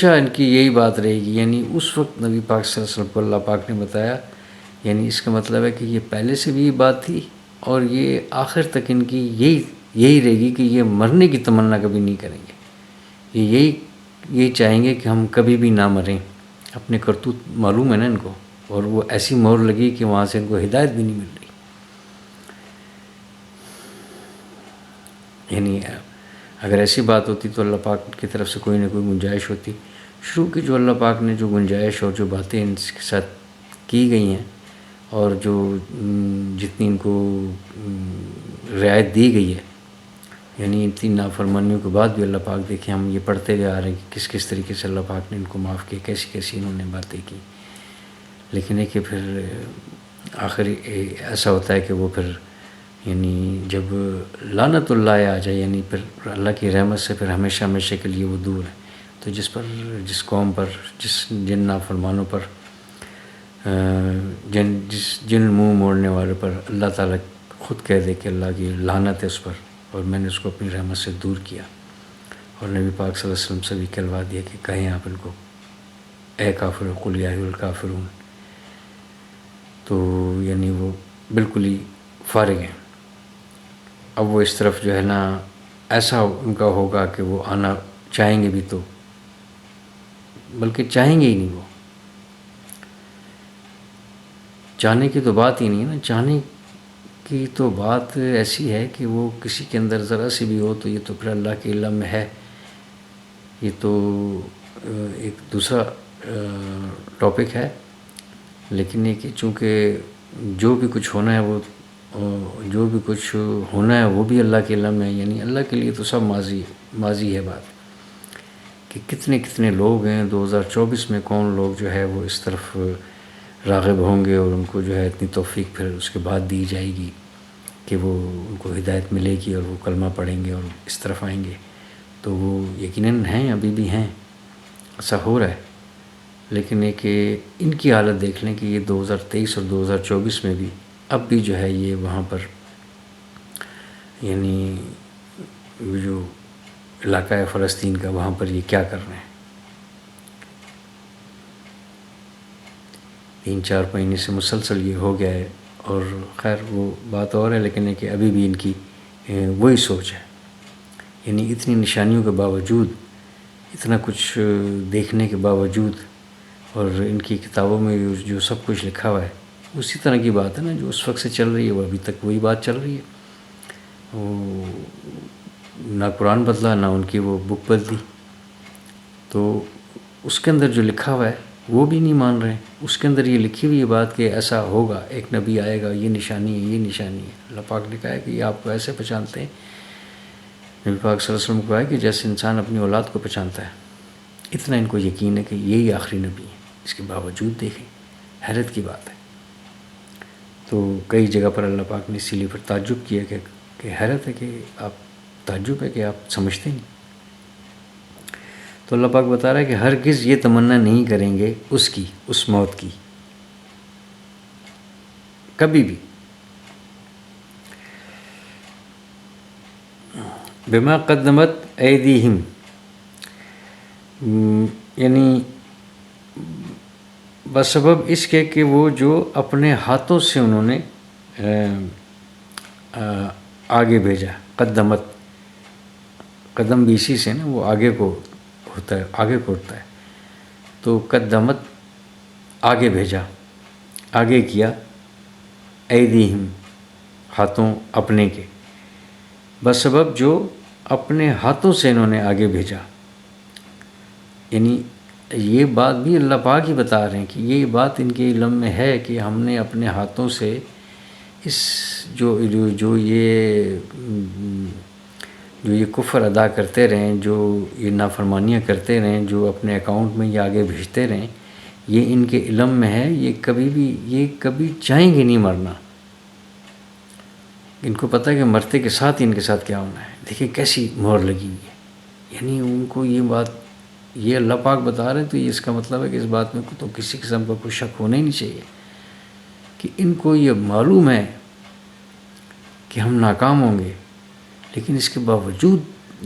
ان کی یہی بات رہے گی. یعنی اس وقت نبی پاک صلی اللہ علیہ وسلم کو اللہ پاک نے بتایا، یعنی اس کا مطلب ہے کہ یہ پہلے سے بھی یہ بات تھی اور یہ آخر تک ان کی یہی رہے گی کہ یہ مرنے کی تمنا کبھی نہیں کریں گے. یہ یہی چاہیں گے کہ ہم کبھی بھی نہ مریں. اپنے کرتوت معلوم ہے نا ان کو، اور وہ ایسی مہر لگی کہ وہاں سے ان کو ہدایت بھی نہیں مل رہی. یعنی اگر ایسی بات ہوتی تو اللہ پاک کی طرف سے کوئی نہ کوئی گنجائش ہوتی. شروع کی جو اللہ پاک نے جو گنجائش اور جو باتیں ان کے ساتھ کی گئی ہیں اور جو جتنی ان کو رعایت دی گئی ہے، یعنی اتنی نافرمانیوں کے بعد بھی اللہ پاک دیکھیں ہم یہ پڑھتے ہوئے آ رہے ہیں کہ کس طریقے سے اللہ پاک نے ان کو معاف کیا، کیسی انہوں نے باتیں کی. لیکن ہے کہ پھر آخر ایسا ہوتا ہے کہ وہ پھر یعنی جب لعنت اللہ آ جائے، یعنی پھر اللہ کی رحمت سے پھر ہمیشہ کے لیے وہ دور ہے. تو جس قوم پر، جن نافرمانوں پر، جن منہ موڑنے والوں پر اللہ تعالیٰ خود کہہ دے کہ اللہ کی لعنت ہے اس پر، اور میں نے اس کو اپنی رحمت سے دور کیا. اور نبی پاک صلی اللہ علیہ وسلم سے بھی کہلوا دیا کہ کہیں آپ ان کو اے کافر قل یا ایھا الکافرون. تو یعنی وہ بالکل ہی فارغ ہیں. اب وہ اس طرف جو ہے نا ایسا ان کا ہوگا کہ وہ آنا چاہیں گے بھی تو، بلکہ چاہیں گے ہی نہیں. وہ چاہنے کی تو بات ہی نہیں ہے نا. چاہنے کی تو بات ایسی ہے کہ وہ کسی کے اندر ذرا سی بھی ہو تو یہ تو پھر اللہ کے علم میں ہے. یہ تو ایک دوسرا ٹاپک ہے. لیکن یہ کہ چونکہ جو بھی کچھ ہونا ہے وہ بھی اللہ کے علم میں ہے. یعنی اللہ کے لیے تو سب ماضی ہے بات. کہ کتنے لوگ ہیں 2024 میں، کون لوگ جو ہے وہ اس طرف راغب ہوں گے اور ان کو جو ہے اتنی توفیق پھر اس کے بعد دی جائے گی کہ وہ ان کو ہدایت ملے گی اور وہ کلمہ پڑھیں گے اور اس طرف آئیں گے. تو وہ یقیناً ہیں، ابھی بھی ہیں، ایسا ہو رہا ہے. لیکن یہ کہ ان کی حالت دیکھ لیں کہ یہ 2023 اور 2024 میں بھی اب بھی جو ہے یہ وہاں پر یعنی جو علاقہ ہے فلسطین کا، وہاں پر یہ کیا کر رہے ہیں. 3-4 مہینے سے مسلسل یہ ہو گیا ہے. اور خیر وہ بات اور ہے، لیکن ہے کہ ابھی بھی ان کی وہی سوچ ہے. یعنی اتنی نشانیوں کے باوجود، اتنا کچھ دیکھنے کے باوجود، اور ان کی کتابوں میں جو سب کچھ لکھا ہوا ہے اسی طرح کی بات ہے نا جو اس وقت سے چل رہی ہے. وہ ابھی تک وہی بات چل رہی ہے. وہ نہ قرآن بدلا، نہ ان کی وہ بک بدلی. تو اس کے اندر جو لکھا ہوا ہے وہ بھی نہیں مان رہے. اس کے اندر یہ لکھی ہوئی بات کہ ایسا ہوگا، ایک نبی آئے گا، یہ نشانی ہے، یہ نشانی ہے. اللہ پاک نے کہا ہے کہ یہ آپ کو ایسے پہچانتے ہیں. نبی پاک صلی اللہ علیہ وسلم کو کہا ہے کہ جیسے انسان اپنی اولاد کو پہچانتا ہے، اتنا ان کو یقین ہے کہ یہی آخری نبی ہے. اس کے باوجود دیکھیں، حیرت کی بات ہے. تو کئی جگہ پر اللہ پاک نے اسی لیے پھر تعجب کیا کہ حیرت ہے کہ آپ، تعجب ہے کہ آپ سمجھتے نہیں. تو اللہ پاک بتا رہا ہے کہ ہرگز یہ تمنا نہیں کریں گے اس موت کی، کبھی بھی. بما قدمت ایدیہم، یعنی بسبب اس کے کہ وہ جو اپنے ہاتھوں سے انہوں نے آگے بھیجا. قدمت، قدم بھی اسی سے نا، وہ آگے کو ہوتا ہے، آگے کو اٹھتا ہے. تو قدمت آگے بھیجا، آگے کیا. ایدیہم ہاتھوں اپنے کے، بسبب جو اپنے ہاتھوں سے انہوں نے آگے بھیجا. یعنی یہ بات بھی اللہ پاک ہی بتا رہے ہیں کہ یہ بات ان کے علم میں ہے کہ ہم نے اپنے ہاتھوں سے اس جو یہ کفر ادا کرتے رہیں، جو یہ نافرمانیاں کرتے رہیں، جو اپنے اکاؤنٹ میں یہ آگے بھیجتے رہیں، یہ ان کے علم میں ہے. یہ کبھی چاہیں گے نہیں مرنا. ان کو پتہ ہے کہ مرتے کے ساتھ ہی ان کے ساتھ کیا ہونا ہے. دیکھیں کیسی مہر لگی ہوئی ہے. یعنی ان کو یہ بات، یہ اللہ پاک بتا رہے ہیں، تو یہ اس کا مطلب ہے کہ اس بات میں تو کسی قسم کا کوئی شک ہونا ہی نہیں چاہیے کہ ان کو یہ معلوم ہے کہ ہم ناکام ہوں گے. لیکن اس کے باوجود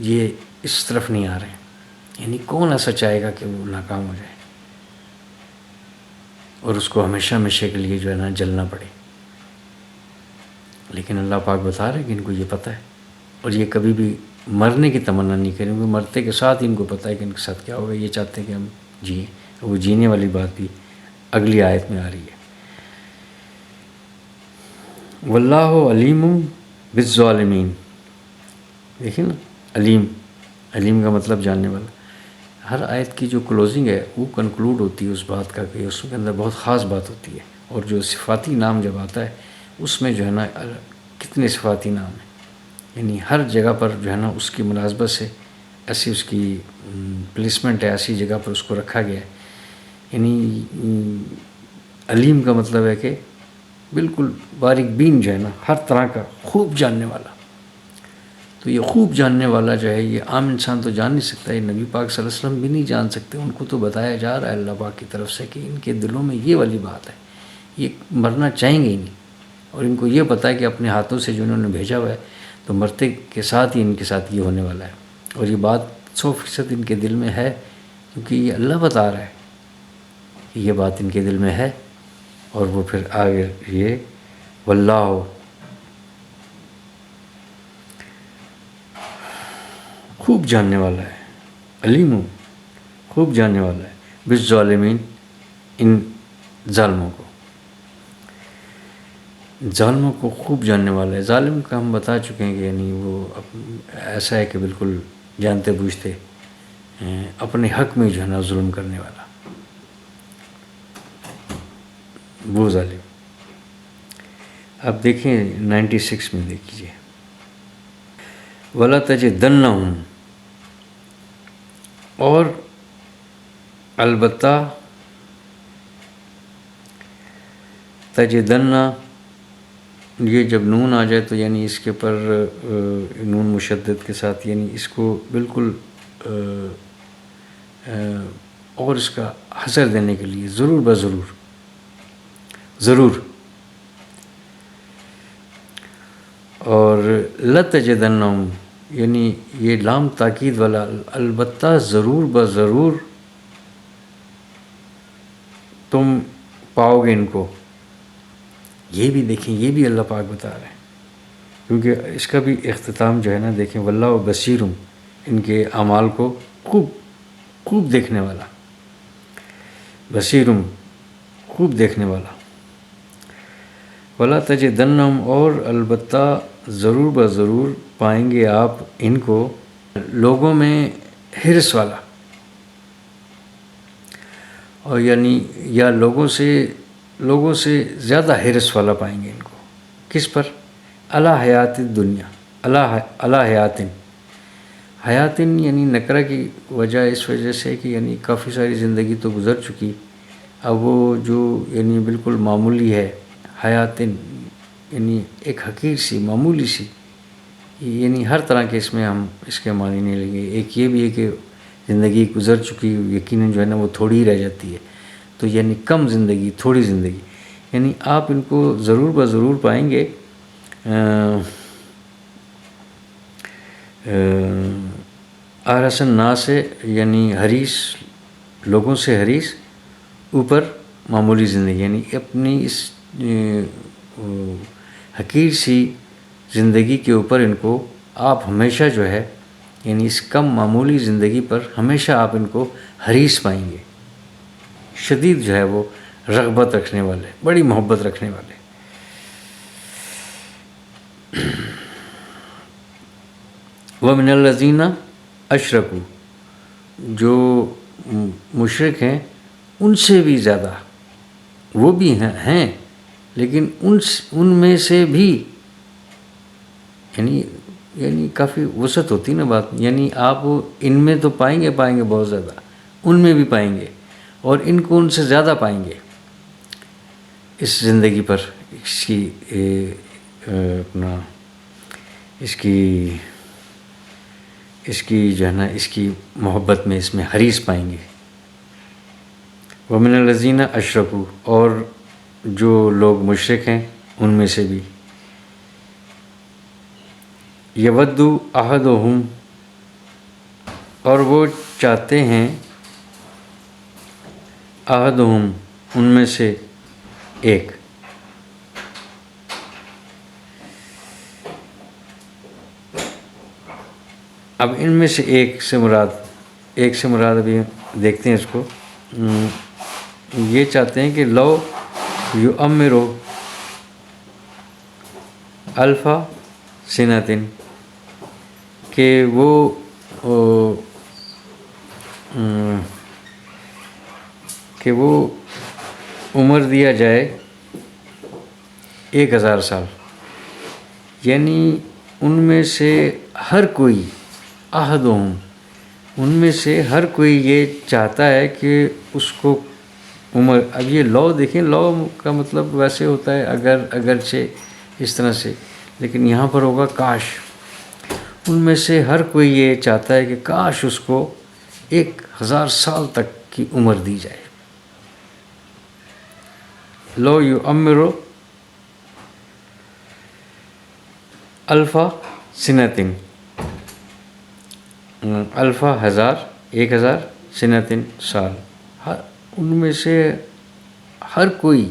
یہ اس طرف نہیں آ رہے ہیں. یعنی کون ایسا چاہے گا کہ وہ ناکام ہو جائے اور اس کو ہمیشہ ہمیشہ کے لیے جو ہے نا جلنا پڑے. لیکن اللہ پاک بتا رہے کہ ان کو یہ پتہ ہے اور یہ کبھی بھی مرنے کی تمنا نہیں کریں گے. مرتے کے ساتھ ان کو پتہ ہے کہ ان کے ساتھ کیا ہوگا. یہ چاہتے ہیں کہ ہم جئیں. وہ جینے والی بات بھی اگلی آیت میں آ رہی ہے. واللہ علیم بالظالمین. دیکھیں نا، علیم کا مطلب جاننے والا. ہر آیت کی جو کلوزنگ ہے وہ کنکلوڈ ہوتی ہے اس بات کا کہ اس کے اندر بہت خاص بات ہوتی ہے. اور جو صفاتی نام جب آتا ہے اس میں جو ہے نا کتنے صفاتی نام ہیں. یعنی ہر جگہ پر جو ہے نا اس کی مناسبت سے ایسی اس کی پلیسمنٹ ہے، ایسی جگہ پر اس کو رکھا گیا ہے. یعنی علیم کا مطلب ہے کہ بالکل باریک بین جو ہے نا، ہر طرح کا خوب جاننے والا. تو یہ خوب جاننے والا جو ہے یہ عام انسان تو جان نہیں سکتا. یہ نبی پاک صلی اللہ علیہ وسلم بھی نہیں جان سکتے. ان کو تو بتایا جا رہا ہے اللہ پاک کی طرف سے کہ ان کے دلوں میں یہ والی بات ہے، یہ مرنا چاہیں گے ہی نہیں. اور ان کو یہ پتہ ہے کہ اپنے ہاتھوں سے جو انہوں نے بھیجا ہوا ہے تو مرتے کے ساتھ ہی ان کے ساتھ یہ ہونے والا ہے. اور یہ بات 100% ان کے دل میں ہے، کیونکہ یہ اللہ بتا رہا ہے کہ یہ بات ان کے دل میں ہے. اور وہ پھر آگے یہ واللہ خوب جاننے والا ہے، علیم خوب جاننے والا ہے بالظالمین، ان ظالموں کو خوب جاننے والا ہے. ظالم کا ہم بتا چکے ہیں کہ یعنی وہ ایسا ہے کہ بالکل جانتے بوجھتے اپنے حق میں جو ہے نا ظلم کرنے والا، وہ ظالم. اب دیکھیں 96 میں دیکھیے، وَلَا تَجِدَنَّهُمْ، اور البتہ تجدن، یہ جب نون آ جائے تو یعنی اس کے پر نون مشدد کے ساتھ یعنی اس کو بالکل اور اس کا حصر دینے کے لیے ضرور بضرور ضرور. اور لَتَجِدَنَّهُمْ یعنی یہ لام تاکید والا، البتہ ضرور بضرور تم پاؤ گے ان کو. یہ بھی دیکھیں، یہ بھی اللہ پاک بتا رہے ہیں، کیونکہ اس کا بھی اختتام جو ہے نا دیکھیں، واللہ بصیرم، ان کے اعمال کو خوب دیکھنے والا، بصیرم خوب دیکھنے والا. وَلَا تَجِدَنَّهُمْ، اور البتہ ضرور بضرور پائیں گے آپ ان کو لوگوں میں حرص والا، اور یعنی یا لوگوں سے زیادہ حرص والا پائیں گے ان کو. کس پر؟ علی حیات الدنیا، علی حیاتن یعنی نکرہ کی وجہ اس وجہ سے کہ یعنی کافی ساری زندگی تو گزر چکی. اب وہ جو یعنی بالکل معمولی ہے، حیاتن یعنی ایک حقیر سی، معمولی سی، یعنی ہر طرح کے اس میں ہم اس کے معنی نہیں لیں گے. ایک یہ بھی ہے کہ زندگی گزر چکی یقیناً جو ہے نا وہ تھوڑی ہی رہ جاتی ہے. تو یعنی کم زندگی، تھوڑی زندگی، یعنی آپ ان کو ضرور بضرور پائیں گے آرس الناس سے، یعنی حریص، لوگوں سے حریص، اوپر معمولی زندگی، یعنی اپنی اس حقیر سی زندگی کے اوپر ان کو آپ ہمیشہ جو ہے یعنی اس کم معمولی زندگی پر ہمیشہ آپ ان کو حریص پائیں گے، شدید جو ہے وہ رغبت رکھنے والے، بڑی محبت رکھنے والے. وَمِنَ الَّذِينَ أَشْرَكُوا، جو مشرک ہیں ان سے بھی زیادہ، وہ بھی ہیں لیکن ان میں سے بھی یعنی کافی وسعت ہوتی نا بات. یعنی آپ ان میں تو پائیں گے بہت زیادہ، ان میں بھی پائیں گے، اور ان کو ان سے زیادہ پائیں گے اس زندگی پر، اس کی جو ہے نا اس کی محبت میں، اس میں حریص پائیں گے. وَمِنَ الَّذِينَ أَشْرَكُوا، اور جو لوگ مشرک ہیں ان میں سے بھی یود احدہم، اور وہ چاہتے ہیں، احدہم ان میں سے ایک، اب ان میں سے ایک سے مراد ابھی دیکھتے ہیں اس کو، یہ چاہتے ہیں کہ لو یعمرو الف سنۃ، کہ وہ عمر دیا جائے 1000 سال، یعنی ان میں سے ہر کوئی، احدہم ان میں سے ہر کوئی یہ چاہتا ہے کہ اس کو عمر، اب یہ لو دیکھیں، لو کا مطلب ویسے ہوتا ہے اگرچہ اس طرح سے، لیکن یہاں پر ہوگا کاش، ان میں سے ہر کوئی یہ چاہتا ہے کہ کاش اس کو 1000 سال تک کی عمر دی جائے، لو یعمر الف سنۃ، الف 1000 سنۃ سال، ان میں سے ہر کوئی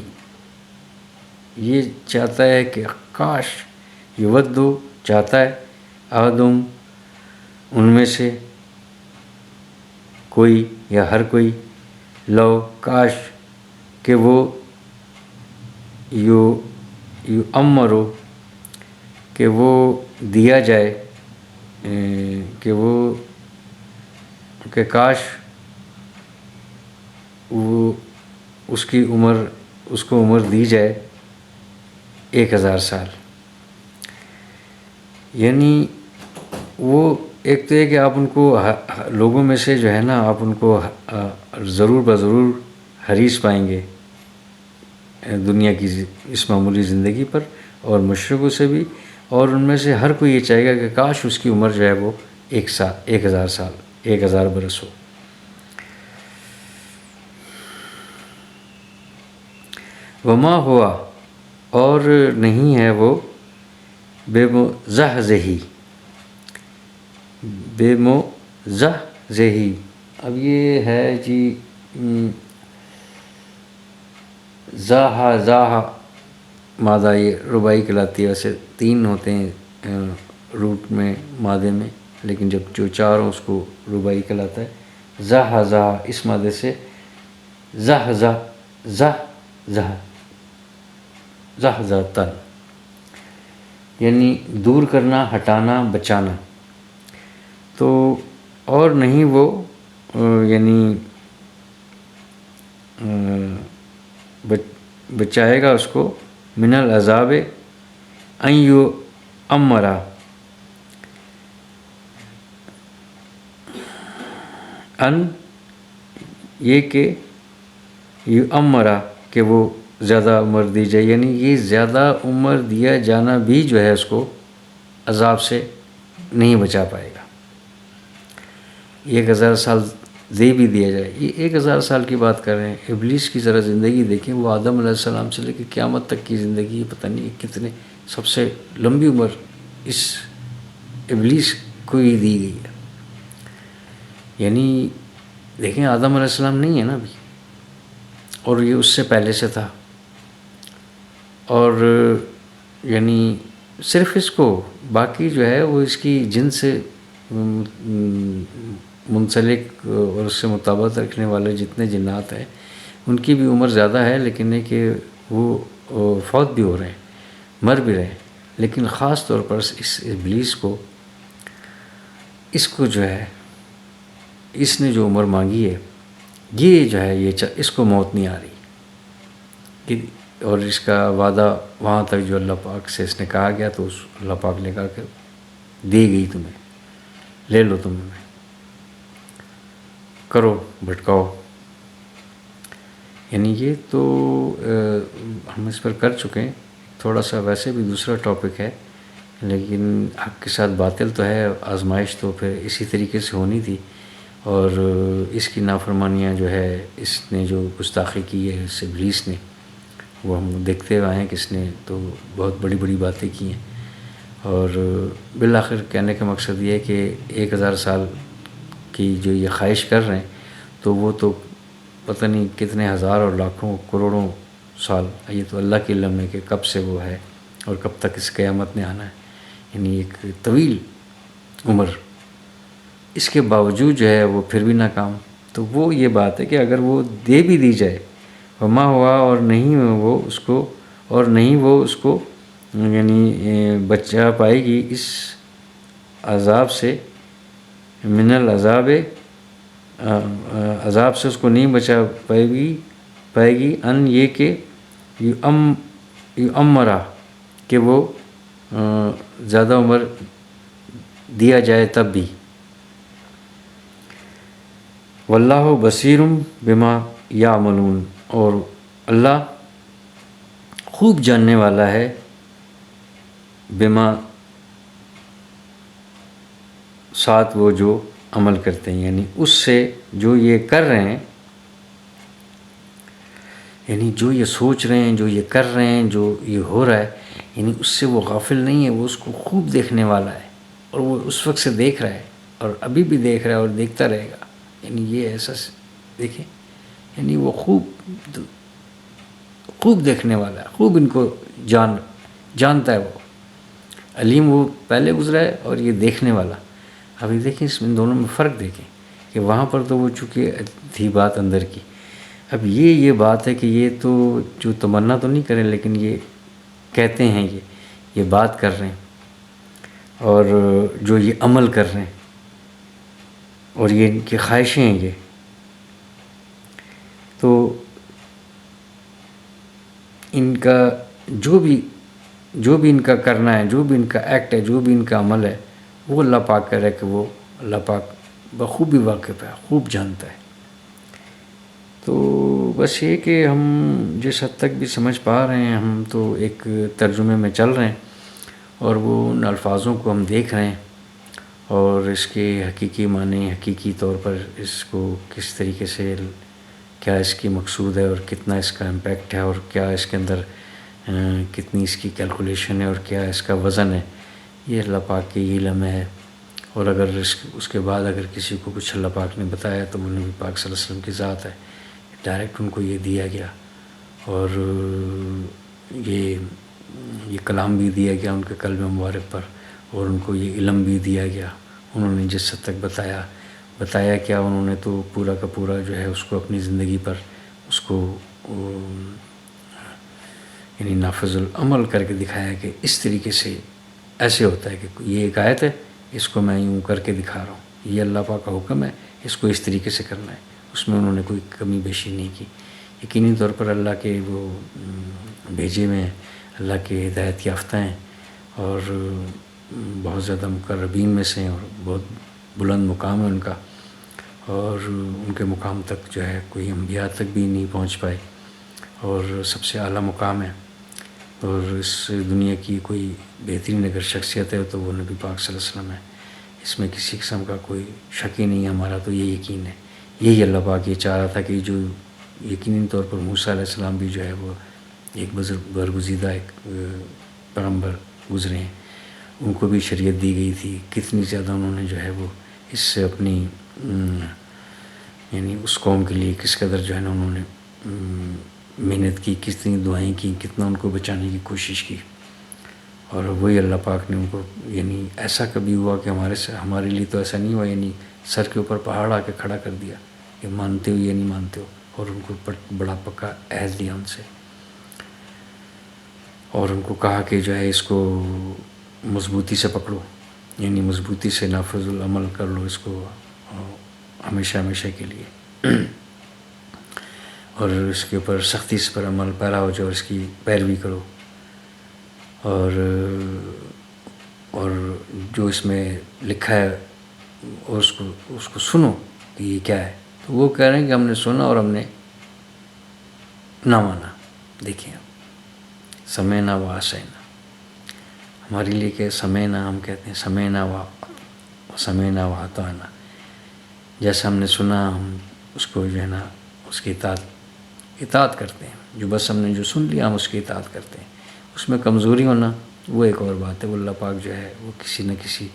یہ چاہتا ہے کہ کاش، یود چاہتا ہے، احدہم ان میں سے کوئی یا ہر کوئی، لو کاش کہ وہ یعمرو کہ وہ دیا جائے، کہ کاش وہ اس کو عمر دی جائے 1000 سال، یعنی وہ ایک تو یہ کہ آپ ان کو لوگوں میں سے جو ہے نا، آپ ان کو ضرور بضرور حریص پائیں گے دنیا کی اس معمولی زندگی پر، اور مشرکوں سے بھی، اور ان میں سے ہر کوئی یہ چاہے گا کہ کاش اس کی عمر جو ہے وہ 1000 سال 1000 برس ہو۔ وما ہوا، اور نہیں ہے وہ، بے مزحزحی، اب یہ ہے جی زاہ مادہ، یہ ربائی کہلاتی ہے، ویسے 3 ہوتے ہیں روٹ میں مادے میں، لیکن جب جو 4 ہوں اس کو ربائی کہلاتا ہے۔ زاہ اس مادے سے، زحزحتن یعنی دور کرنا، ہٹانا، بچانا، تو اور نہیں وہ یعنی بچائے گا اس کو، من العذاب ان یعمرا، ان یہ کہ یعمرا کہ وہ زیادہ عمر دی جائے، یعنی یہ زیادہ عمر دیا جانا بھی جو ہے اس کو عذاب سے نہیں بچا پائے گا، 1000 سال دے بھی دیا جائے، یہ 1000 سال کی بات کر رہے ہیں۔ ابلیس کی ذرا زندگی دیکھیں، وہ آدم علیہ السلام سے لے کے قیامت تک کی زندگی، پتہ نہیں کتنے، سب سے لمبی عمر اس ابلیس کو ہی دی گئی ہے، یعنی دیکھیں آدم علیہ السلام نہیں ہے نا ابھی، اور یہ اس سے پہلے سے تھا، اور یعنی صرف اس کو، باقی جو ہے وہ اس کی جن سے منسلک اور اس سے مطابقت رکھنے والے جتنے جنات ہیں ان کی بھی عمر زیادہ ہے، لیکن یہ کہ وہ فوت بھی ہو رہے ہیں، مر بھی رہے ہیں، لیکن خاص طور پر اس ابلیس کو، اس کو جو ہے، اس نے جو عمر مانگی ہے، یہ جو ہے یہ اس کو موت نہیں آ رہی، اور اس کا وعدہ وہاں تک جو اللہ پاک سے اس نے کہا گیا، تو اللہ پاک نے کہا کہ دی گئی تمہیں، لے لو تم میں، کرو بھٹکاؤ، یعنی یہ تو ہم اس پر کر چکے ہیں تھوڑا سا، ویسے بھی دوسرا ٹاپک ہے، لیکن حق کے ساتھ باطل تو ہے، آزمائش تو پھر اسی طریقے سے ہونی تھی، اور اس کی نافرمانیاں جو ہے، اس نے جو گستاخی کی ہے اس ابلیس نے، وہ ہم دیکھتے ہوئے ہیں کہ اس نے تو بہت بڑی بڑی باتیں کی ہیں، اور بالآخر کہنے کا مقصد یہ ہے کہ 1000 سال کی جو یہ خواہش کر رہے ہیں تو وہ تو پتہ نہیں کتنے ہزار اور لاکھوں کروڑوں سال، یہ تو اللہ کے علم ہے کہ کب سے وہ ہے اور کب تک اس قیامت نے آنا ہے، یعنی ایک طویل عمر۔ اس کے باوجود جو ہے وہ پھر بھی ناکام۔ تو وہ یہ بات ہے کہ اگر وہ دے بھی دی جائے وما ہوا اور نہیں وہ اس کو یعنی بچا پائے گی اس عذاب سے، من العذاب عذاب سے اس کو نہیں بچا پائے گی ان یہ کہ یعمرہ کہ وہ زیادہ عمر دیا جائے تب بھی۔ واللہ بصیر بما یعملون، اور اللہ خوب جاننے والا ہے بما ساتھ وہ جو عمل کرتے ہیں، یعنی اس سے جو یہ کر رہے ہیں، یعنی جو یہ سوچ رہے ہیں، جو یہ کر رہے ہیں، جو یہ ہو رہا ہے، یعنی اس سے وہ غافل نہیں ہے، وہ اس کو خوب دیکھنے والا ہے، اور وہ اس وقت سے دیکھ رہا ہے اور ابھی بھی دیکھ رہا ہے اور دیکھتا رہے گا۔ یعنی یہ ایسا دیکھیں، یعنی وہ خوب دیکھنے والا ہے، خوب ان کو جانتا ہے، وہ علیم وہ پہلے گزرا ہے اور یہ دیکھنے والا۔ ابھی دیکھیں اس میں دونوں میں فرق دیکھیں کہ وہاں پر تو وہ چونکہ تھی بات اندر کی، اب یہ بات ہے کہ یہ تو جو تمنا تو نہیں کریں لیکن یہ کہتے ہیں، یہ بات کر رہے ہیں اور جو یہ عمل کر رہے ہیں اور یہ ان کی خواہشیں ہیں، یہ تو ان کا جو بھی ان کا کرنا ہے، جو بھی ان کا ایکٹ ہے، جو بھی ان کا عمل ہے، وہ اللہ پاک کہہ رہا ہے کہ وہ اللہ پاک بخوبی واقف ہے، خوب جانتا ہے۔ تو بس یہ کہ ہم جس حد تک بھی سمجھ پا رہے ہیں، ہم تو ایک ترجمے میں چل رہے ہیں اور وہ ان الفاظوں کو ہم دیکھ رہے ہیں اور اس کے حقیقی معنی، حقیقی طور پر اس کو کس طریقے سے، کیا اس کی مقصود ہے اور کتنا اس کا امپیکٹ ہے اور کیا اس کے اندر کتنی اس کی کیلکولیشن ہے اور کیا اس کا وزن ہے، یہ اللہ پاک کی علم ہے۔ اور اگر اس کے بعد اگر کسی کو کچھ اللہ پاک نے بتایا تو وہ نبی پاک صلی اللہ علیہ وسلم کی ذات ہے، ڈائریکٹ ان کو یہ دیا گیا اور یہ کلام بھی دیا گیا ان کے قلب مبارک پر، اور ان کو یہ علم بھی دیا گیا۔ انہوں نے جس حد تک بتایا کیا، انہوں نے تو پورا کا پورا جو ہے اس کو اپنی زندگی پر اس کو یعنی نافذ العمل کر کے دکھایا کہ اس طریقے سے ایسے ہوتا ہے کہ یہ ایک آیت ہے، اس کو میں یوں کر کے دکھا رہا ہوں، یہ اللہ پاک کا حکم ہے، اس کو اس طریقے سے کرنا ہے۔ اس میں انہوں نے کوئی کمی بیشی نہیں کی۔ یقینی طور پر اللہ کے وہ بھیجے میں اللہ کے ہدایت یافتہ ہیں اور بہت زیادہ مقربین میں سے ہیں اور بہت بلند مقام ہے ان کا، اور ان کے مقام تک جو ہے کوئی انبیاء تک بھی نہیں پہنچ پائے اور سب سے اعلیٰ مقام ہے۔ اور اس دنیا کی کوئی بہترین اگر شخصیت ہے تو وہ نبی پاک صلی اللہ علیہ وسلم ہے، اس میں کسی قسم کا کوئی شک ہی نہیں ہے۔ ہمارا تو یہ یقین ہے، یہی اللہ پاک یہ چاہ رہا تھا کہ جو یقینی طور پر موسیٰ علیہ السلام بھی جو ہے وہ ایک برگزیدہ ایک پیغمبر گزرے ہیں، ان کو بھی شریعت دی گئی تھی، کتنی زیادہ انہوں نے جو ہے وہ اس سے اپنی یعنی اس قوم کے لیے کس قدر جو ہے نا انہوں نے محنت کی، کتنی دعائیں کی، کتنا ان کو بچانے کی کوشش کی۔ اور وہی اللہ پاک نے ان کو یعنی ایسا کبھی ہوا کہ ہمارے لیے تو ایسا نہیں ہوا، یعنی سر کے اوپر پہاڑ آ کے کھڑا کر دیا کہ مانتے ہو یا نہیں مانتے ہو، اور ان کو بڑا پکا عہد لیا ان سے اور ان کو کہا کہ جو ہے اس کو مضبوطی سے پکڑو، یعنی مضبوطی سے نافذ العمل کر لو اس کو ہمیشہ ہمیشہ کے لیے، اور اس کے اوپر سختی سے پر عمل پیرا ہو جاؤ، اس کی پیروی کرو، اور جو اس میں لکھا ہے اور اس کو سنو کہ یہ کیا ہے۔ تو وہ کہہ رہے ہیں کہ ہم نے سنا اور ہم نے نہ مانا۔ دیکھیں سمعنا و عصینا، ہمارے لیے کہ سمعنا ہم کہتے ہیں سمعنا و اطعنا، جیسا ہم نے سنا ہم اس کو جو ہے نا اس کی اطاعت کرتے ہیں، جو بس ہم نے جو سن لیا ہم اس کی اطاعت کرتے ہیں۔ اس میں کمزوری ہونا وہ ایک اور بات ہے. وہ اللہ پاک جو ہے وہ کسی نہ کسی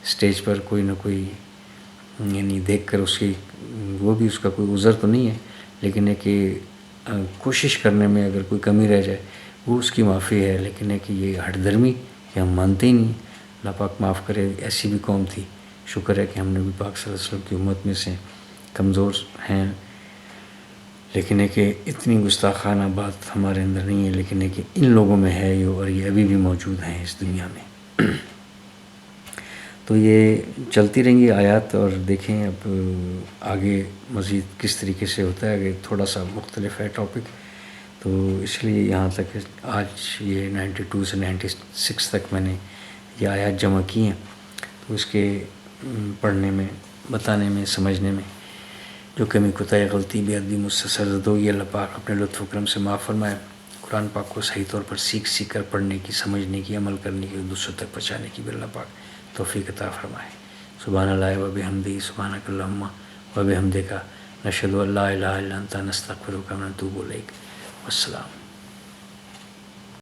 اسٹیج پر کوئی نہ کوئی یعنی دیکھ کر اس کی وہ بھی اس کا کوئی عذر تو نہیں ہے، لیکن ہے کہ کوشش کرنے میں اگر کوئی کمی رہ جائے وہ اس کی معافی ہے. لیکن ہے کہ یہ ہٹ درمی کہ ہم مانتے ہی نہیں. اللہ پاک معاف کرے. ایسی بھی قوم تھی. شکر ہے کہ ہم نبی پاک صلی اللہ علیہ وسلم کی امت میں سے کمزور ہیں، لیکن ہے کہ اتنی گستاخانہ بات ہمارے اندر نہیں ہے، لیکن ہے کہ ان لوگوں میں ہے یہ، اور یہ ابھی بھی موجود ہیں اس دنیا میں. تو یہ چلتی رہیں گی آیات، اور دیکھیں اب آگے مزید کس طریقے سے ہوتا ہے. آگے تھوڑا سا مختلف ہے ٹاپک، تو اس لیے یہاں تک آج یہ 92 سے 96 تک میں نے یہ آیات جمع کی ہیں. تو اس کے پڑھنے میں، بتانے میں، سمجھنے میں جو کمی کوتاہی غلطی بے ادبی مجھ سے سرزد ہوگی، اللہ پاک اپنے لطف و کرم سے معاف فرمائے. قرآن پاک کو صحیح طور پر سیکھ کر پڑھنے کی، سمجھنے کی، عمل کرنے کی، دوسروں تک پہنچانے کی بھی اللہ پاک توفیق عطا فرمائے. سبحان اللہ و بحمدہ، سبحانک اللہم و بحمدک، نشہد ان لا الہ الا انت، نستغفرک و نتوب الیک. والسلام.